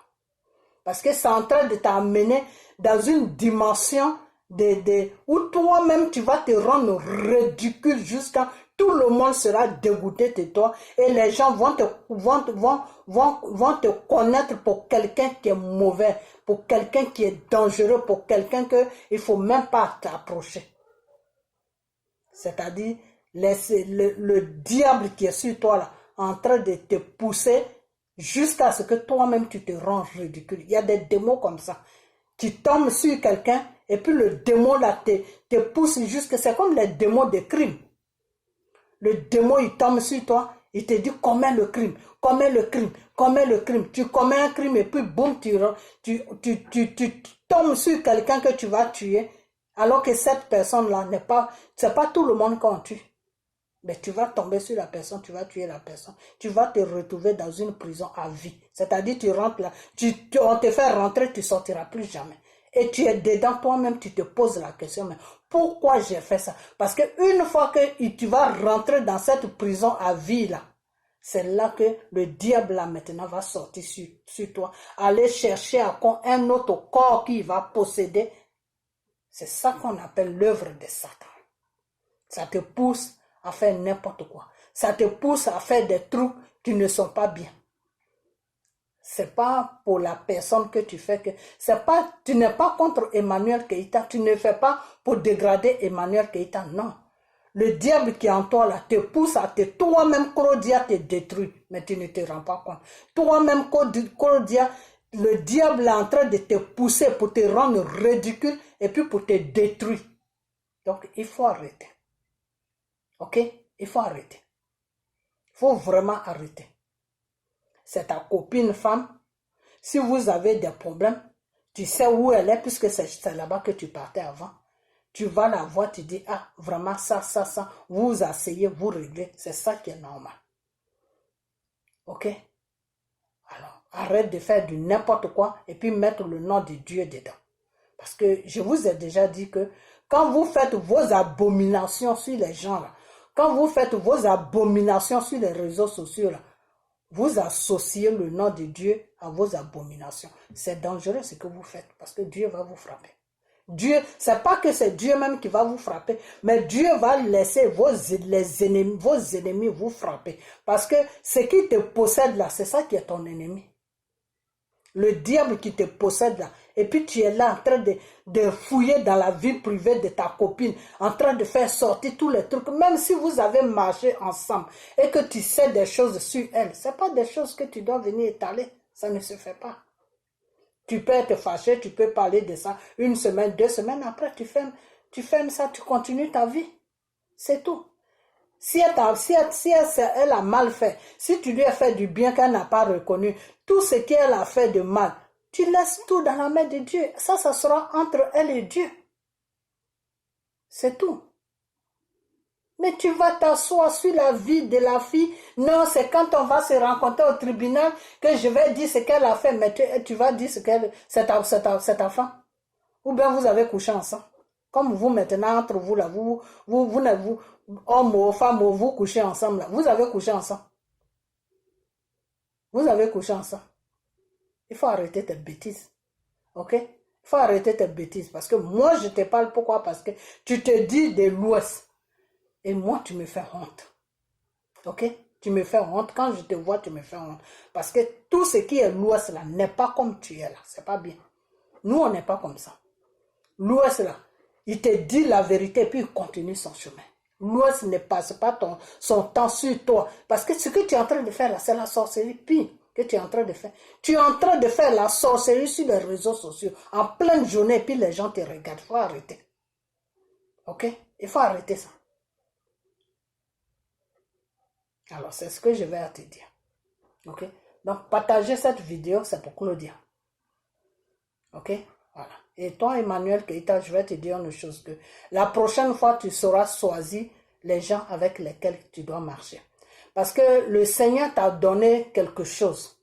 Parce que c'est en train de t'amener dans une dimension où toi-même tu vas te rendre ridicule jusqu'à tout le monde sera dégoûté de toi et les gens vont te connaître pour quelqu'un qui est mauvais, pour quelqu'un qui est dangereux, pour quelqu'un qu'il ne faut même pas t'approcher. C'est-à-dire le diable qui est sur toi là, en train de te pousser jusqu'à ce que toi-même tu te rends ridicule. Il y a des démons comme ça. Tu tombes sur quelqu'un et puis le démon là te pousse jusqu'à... C'est comme les démons de crime. Le démon il tombe sur toi, il te dit commets le crime, commets le crime, commets le crime. Tu commets un crime et puis boum, tu tombes sur quelqu'un que tu vas tuer, alors que cette personne-là n'est pas... C'est pas tout le monde qu'on tue. Mais tu vas tomber sur la personne, tu vas tuer la personne. Tu vas te retrouver dans une prison à vie. C'est-à-dire tu rentres là, on te fait rentrer, tu ne sortiras plus jamais. Et tu es dedans toi-même, tu te poses la question, mais pourquoi j'ai fait ça? Parce qu'une fois que tu vas rentrer dans cette prison à vie là, c'est là que le diable là maintenant va sortir sur toi, aller chercher encore un autre corps qui va posséder. C'est ça qu'on appelle l'œuvre de Satan. Ça te pousse à faire n'importe quoi. Ça te pousse à faire des trucs qui ne sont pas bien. C'est pas pour la personne que tu fais que... Tu n'es pas contre Emmanuel Keïta. Tu ne fais pas pour dégrader Emmanuel Keïta. Non. Le diable qui est en toi là te pousse à toi-même, Claudia, te détruire. Mais tu ne te rends pas compte. Toi-même, Claudia, le diable est en train de te pousser pour te rendre ridicule et puis pour te détruire. Donc, il faut arrêter. Ok? Il faut arrêter. Il faut vraiment arrêter. C'est ta copine femme. Si vous avez des problèmes, tu sais où elle est puisque c'est là-bas que tu partais avant. Tu vas la voir, tu dis, ah, vraiment ça, vous vous asseyez, vous réglez. C'est ça qui est normal. Ok? Alors, arrête de faire du n'importe quoi et puis mettre le nom de Dieu dedans. Parce que je vous ai déjà dit que quand vous faites vos abominations sur les gens là, quand vous faites vos abominations sur les réseaux sociaux là, vous associez le nom de Dieu à vos abominations. C'est dangereux ce que vous faites parce que Dieu va vous frapper. Dieu, c'est pas que c'est Dieu même qui va vous frapper, mais Dieu va laisser vos ennemis vous frapper. Parce que ce qui te possède là, c'est ça qui est ton ennemi. Le diable qui te possède là. Et puis tu es là en train de fouiller dans la vie privée de ta copine, en train de faire sortir tous les trucs, même si vous avez marché ensemble et que tu sais des choses sur elle. Ce n'est pas des choses que tu dois venir étaler. Ça ne se fait pas. Tu peux être fâché, tu peux parler de ça une semaine, 2 semaines, après tu fermes ça, tu continues ta vie. C'est tout. Si elle a mal fait, si tu lui as fait du bien qu'elle n'a pas reconnu, tout ce qu'elle a fait de mal, tu laisses tout dans la main de Dieu. Ça sera entre elle et Dieu. C'est tout. Mais tu vas t'asseoir sur la vie de la fille. Non, c'est quand on va se rencontrer au tribunal que je vais dire ce qu'elle a fait. Mais tu vas dire c'est ta femme. Ou bien vous avez couché ensemble. Comme vous maintenant, entre vous là, homme ou femme, vous couchez ensemble là. Vous avez couché ensemble. Vous avez couché ensemble. Il faut arrêter tes bêtises. Ok? Il faut arrêter tes bêtises. Parce que moi, je te parle pourquoi? Parce que tu te dis de l'Ouest. Et moi, tu me fais honte. Ok? Tu me fais honte. Quand je te vois, tu me fais honte. Parce que tout ce qui est l'Ouest là n'est pas comme tu es là. C'est pas bien. Nous, on n'est pas comme ça. L'Ouest là, il te dit la vérité et puis il continue son chemin. L'Ouest ne passe pas son temps sur toi. Parce que ce que tu es en train de faire là, c'est la sorcellerie pire que tu es en train de faire. Tu es en train de faire la sorcellerie sur les réseaux sociaux en pleine journée et puis les gens te regardent. Il faut arrêter. Ok? Il faut arrêter ça. Alors, c'est ce que je vais te dire. Ok? Donc, partager cette vidéo, c'est pour Claudia. Ok? Voilà. Et toi, Emmanuel Keïta, je vais te dire une chose que la prochaine fois, tu sauras choisir les gens avec lesquels tu dois marcher. Parce que le Seigneur t'a donné quelque chose.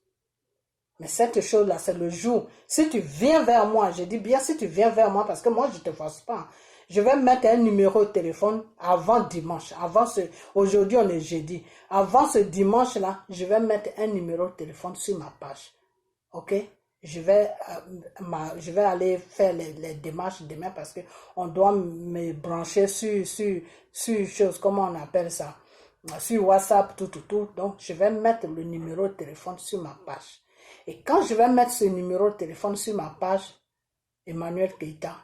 Mais cette chose-là, c'est le jour. Si tu viens vers moi, je dis bien si tu viens vers moi, parce que moi, je ne te force pas. Je vais mettre un numéro de téléphone avant dimanche. Aujourd'hui, on est jeudi. Avant ce dimanche-là, je vais mettre un numéro de téléphone sur ma page. Ok? Je vais aller faire les démarches demain parce qu'on doit me brancher sur chose, comment on appelle ça? Sur WhatsApp, tout. Donc, je vais mettre le numéro de téléphone sur ma page. Et quand je vais mettre ce numéro de téléphone sur ma page, Emmanuel Keïta,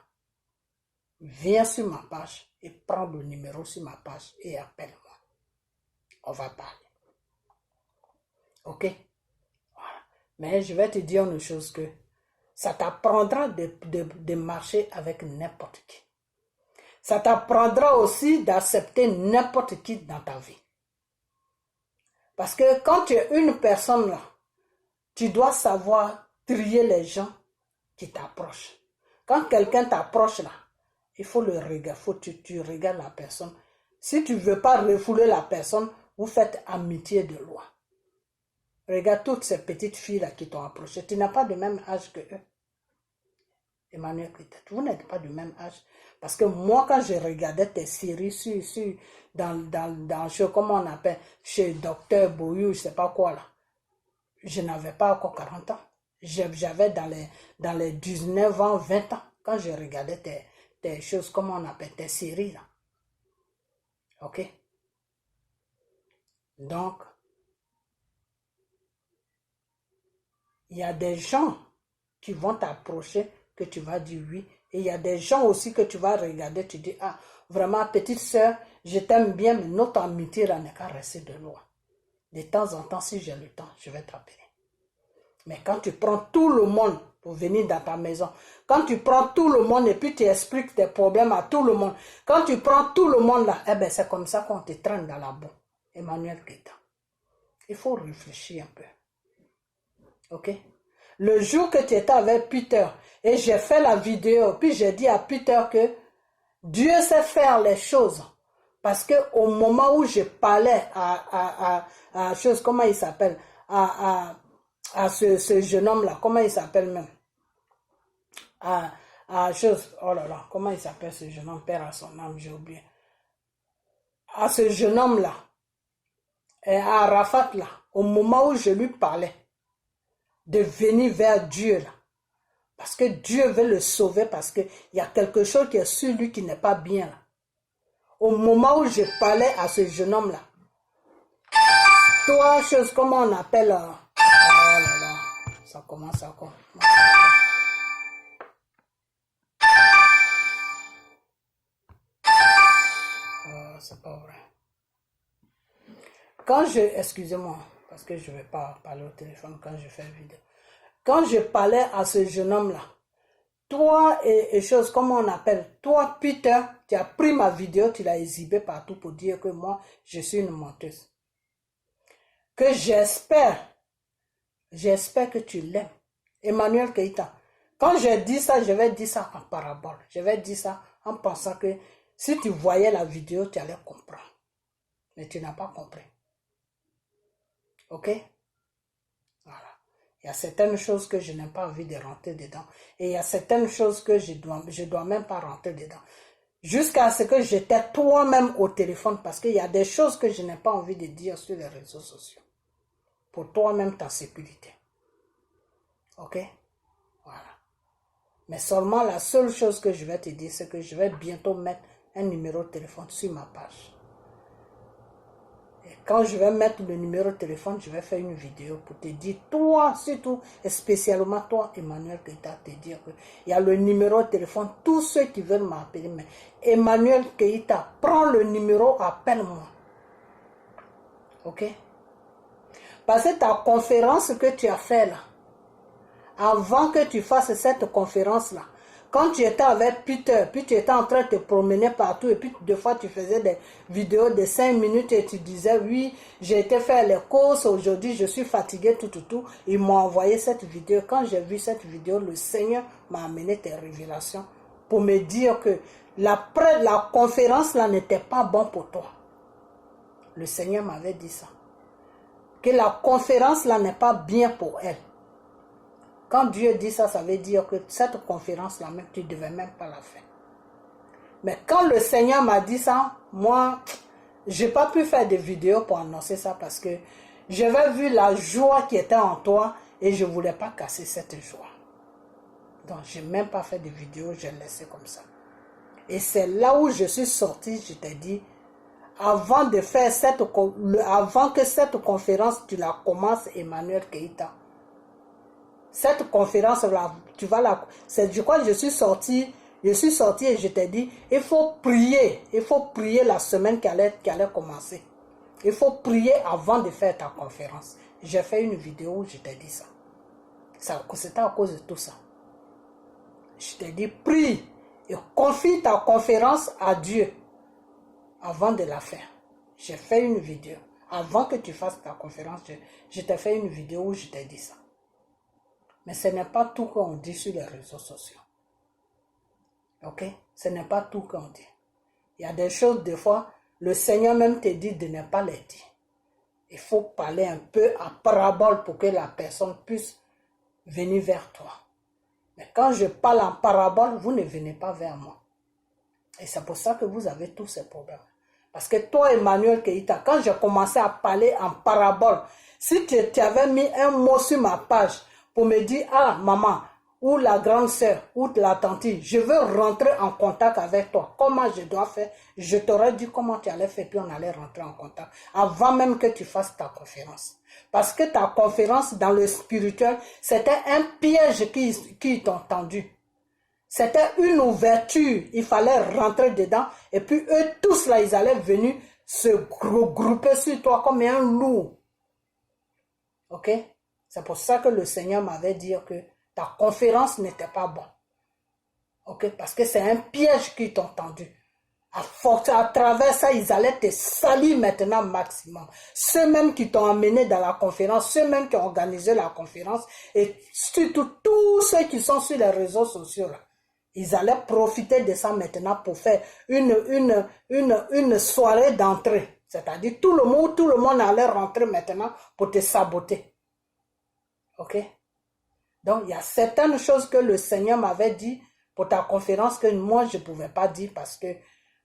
viens sur ma page et prends le numéro sur ma page et appelle-moi. On va parler. Ok? Voilà. Mais je vais te dire une chose que ça t'apprendra de marcher avec n'importe qui. Ça t'apprendra aussi d'accepter n'importe qui dans ta vie. Parce que quand tu es une personne là, tu dois savoir trier les gens qui t'approchent. Quand quelqu'un t'approche là, il faut le regarder, tu regardes la personne. Si tu ne veux pas refouler la personne, vous faites amitié de loi. Regarde toutes ces petites filles là qui t'ont approché. Tu n'as pas le même âge que eux. Emmanuel Keita, vous n'êtes pas du même âge. Parce que moi, quand je regardais tes séries dans comment on appelle, chez Docteur Boyou, je ne sais pas quoi là, je n'avais pas encore 40 ans. J'avais dans les 19 ans, 20 ans, quand je regardais tes choses, comment on appelle, tes séries là. Ok? Donc, il y a des gens qui vont t'approcher, que tu vas dire oui. Et il y a des gens aussi que tu vas regarder, tu dis, ah, vraiment, petite sœur, je t'aime bien, mais notre amitié là n'est qu'à rester de loin. De temps en temps, si j'ai le temps, je vais t'appeler. Mais quand tu prends tout le monde pour venir dans ta maison, quand tu prends tout le monde et puis tu expliques tes problèmes à tout le monde, quand tu prends tout le monde là, eh bien c'est comme ça qu'on te traîne dans la boue. Emmanuel Keita. Il faut réfléchir un peu. Ok? Le jour que tu étais avec Peter et j'ai fait la vidéo, puis j'ai dit à Peter que Dieu sait faire les choses. Parce que au moment où je parlais à chose, comment il s'appelle, à ce jeune homme-là, comment il s'appelle même, à chose, oh là là, comment il s'appelle ce jeune homme, père à son âme, j'ai oublié. À ce jeune homme-là, et à Arafat là, au moment où je lui parlais, de venir vers Dieu là, parce que Dieu veut le sauver, parce qu'il y a quelque chose qui est sur lui qui n'est pas bien là. Au moment où je parlais à ce jeune homme là, toi, chose, comment on appelle, oh là là, ça commence à quoi? C'est pas vrai. Quand excusez-moi, parce que je ne vais pas parler au téléphone quand je fais une vidéo. Quand je parlais à ce jeune homme-là, toi et chose, comment on appelle, toi Peter, tu as pris ma vidéo, tu l'as exhibée partout pour dire que moi, je suis une menteuse. Que j'espère que tu l'aimes. Emmanuel Keita, quand je dis ça, je vais dire ça en parabole. Je vais dire ça en pensant que si tu voyais la vidéo, tu allais comprendre. Mais tu n'as pas compris. Ok? Voilà. Il y a certaines choses que je n'ai pas envie de rentrer dedans. Et il y a certaines choses que je dois même pas rentrer dedans. Jusqu'à ce que j'étais toi-même au téléphone, parce qu'il y a des choses que je n'ai pas envie de dire sur les réseaux sociaux. Pour toi-même, ta sécurité. Ok? Voilà. Mais seulement la seule chose que je vais te dire, c'est que je vais bientôt mettre un numéro de téléphone sur ma page. Et quand je vais mettre le numéro de téléphone, je vais faire une vidéo pour te dire, toi surtout, et spécialement toi, Emmanuel Keita, te dire qu'il y a le numéro de téléphone, tous ceux qui veulent m'appeler, mais Emmanuel Keita, prends le numéro, appelle-moi. Ok? Parce que ta conférence que tu as fait là, avant que tu fasses cette conférence-là, quand tu étais avec Peter, puis tu étais en train de te promener partout, et puis des fois tu faisais des vidéos de 5 minutes et tu disais, oui, j'ai été faire les courses, aujourd'hui je suis fatigué, tout. Ils m'ont envoyé cette vidéo. Quand j'ai vu cette vidéo, le Seigneur m'a amené tes révélations pour me dire que la conférence là n'était pas bon pour toi. Le Seigneur m'avait dit ça. Que la conférence là n'est pas bien pour elle. Quand Dieu dit ça, ça veut dire que cette conférence-là, même, tu ne devais même pas la faire. Mais quand le Seigneur m'a dit ça, moi, je n'ai pas pu faire de vidéos pour annoncer ça parce que j'avais vu la joie qui était en toi et je ne voulais pas casser cette joie. Donc, je n'ai même pas fait de vidéos, j'ai laissé comme ça. Et c'est là où je suis sortie, je t'ai dit, avant de faire avant que cette conférence, tu la commences, Emmanuel Keita. Cette conférence-là, tu vas la... Je crois que je suis sortie et je t'ai dit, il faut prier la semaine qui allait commencer. Il faut prier avant de faire ta conférence. J'ai fait une vidéo où je t'ai dit ça. C'était à cause de tout ça. Je t'ai dit, prie et confie ta conférence à Dieu avant de la faire. J'ai fait une vidéo. Avant que tu fasses ta conférence, je t'ai fait une vidéo où je t'ai dit ça. Mais ce n'est pas tout qu'on dit sur les réseaux sociaux. Ok? Ce n'est pas tout qu'on dit. Il y a des choses, des fois, le Seigneur même te dit de ne pas les dire. Il faut parler un peu à parabole pour que la personne puisse venir vers toi. Mais quand je parle en parabole, vous ne venez pas vers moi. Et c'est pour ça que vous avez tous ces problèmes. Parce que toi, Emmanuel Keïta, quand j'ai commencé à parler en parabole, si tu avais mis un mot sur ma page pour me dire, ah, maman, ou la grande sœur, ou la tante, je veux rentrer en contact avec toi. Comment je dois faire? Je t'aurais dit comment tu allais faire, puis on allait rentrer en contact. Avant même que tu fasses ta conférence. Parce que ta conférence dans le spirituel, c'était un piège qui t'ont tendu. C'était une ouverture, il fallait rentrer dedans et puis eux tous là, ils allaient venir se regrouper sur toi comme un loup. Ok? C'est pour ça que le Seigneur m'avait dit que ta conférence n'était pas bonne. Ok? Parce que c'est un piège qu'ils t'ont tendu. À travers ça, ils allaient te salir maintenant maximum. Ceux-mêmes qui t'ont amené dans la conférence, ceux-mêmes qui ont organisé la conférence et surtout tous ceux qui sont sur les réseaux sociaux là. Ils allaient profiter de ça maintenant pour faire une soirée d'entrée. C'est-à-dire tout le monde allait rentrer maintenant pour te saboter. Ok? Donc, il y a certaines choses que le Seigneur m'avait dit pour ta conférence que moi, je ne pouvais pas dire parce que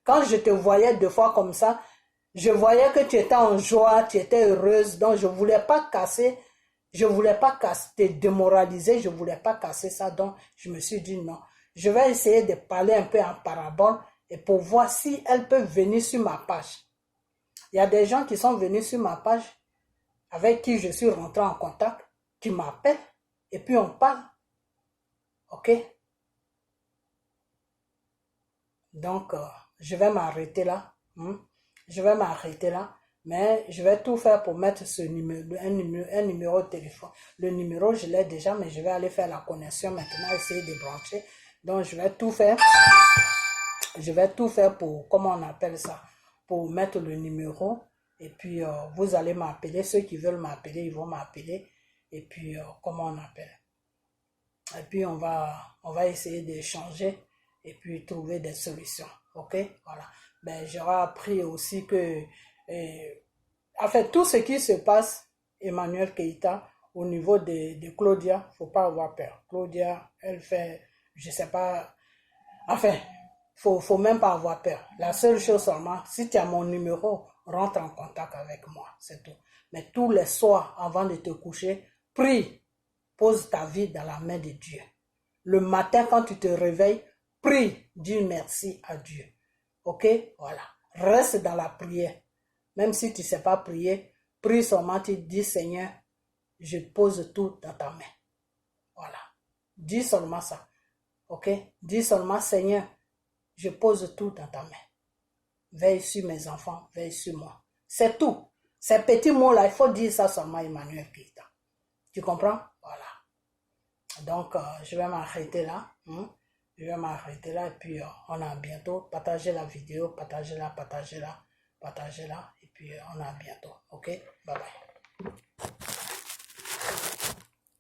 quand je te voyais deux fois comme ça, je voyais que tu étais en joie, tu étais heureuse. Donc, je ne voulais pas casser, te démoraliser, je ne voulais pas casser ça. Donc, je me suis dit non. Je vais essayer de parler un peu en parabole et pour voir si elle peut venir sur ma page. Il y a des gens qui sont venus sur ma page avec qui je suis rentré en contact, qui m'appellent et puis on parle. Ok? Donc, je vais m'arrêter là. Je vais m'arrêter là. Mais je vais tout faire pour mettre ce numéro, un numéro de téléphone. Le numéro, je l'ai déjà, mais je vais aller faire la connexion maintenant, essayer de brancher. Donc, je vais tout faire. Je vais tout faire pour, comment on appelle ça, pour mettre le numéro. Et puis, vous allez m'appeler. Ceux qui veulent m'appeler, ils vont m'appeler. Et puis, comment on appelle. Et puis, on va essayer d'échanger et puis trouver des solutions. Ok? Voilà. Ben, j'aurais appris aussi que, en fait, tout ce qui se passe, Emmanuel Keïta, au niveau de Claudia, il ne faut pas avoir peur. Claudia, elle fait, je ne sais pas, enfin, faut même pas avoir peur. La seule chose seulement, si tu as mon numéro, rentre en contact avec moi, c'est tout. Mais tous les soirs, avant de te coucher, prie, pose ta vie dans la main de Dieu. Le matin, quand tu te réveilles, prie, dis merci à Dieu. Ok? Voilà. Reste dans la prière. Même si tu ne sais pas prier, prie seulement, tu dis Seigneur, je pose tout dans ta main. Voilà. Dis seulement ça. Ok? Dis seulement Seigneur, je pose tout dans ta main. Veille sur mes enfants, veille sur moi. C'est tout. Ces petits mots-là, il faut dire ça seulement Emmanuel Keïta. Tu comprends? Voilà. Donc, je vais m'arrêter là. Je vais m'arrêter là et puis on a bientôt. Partagez la vidéo, partagez-la. Et puis on a bientôt. Ok? Bye bye.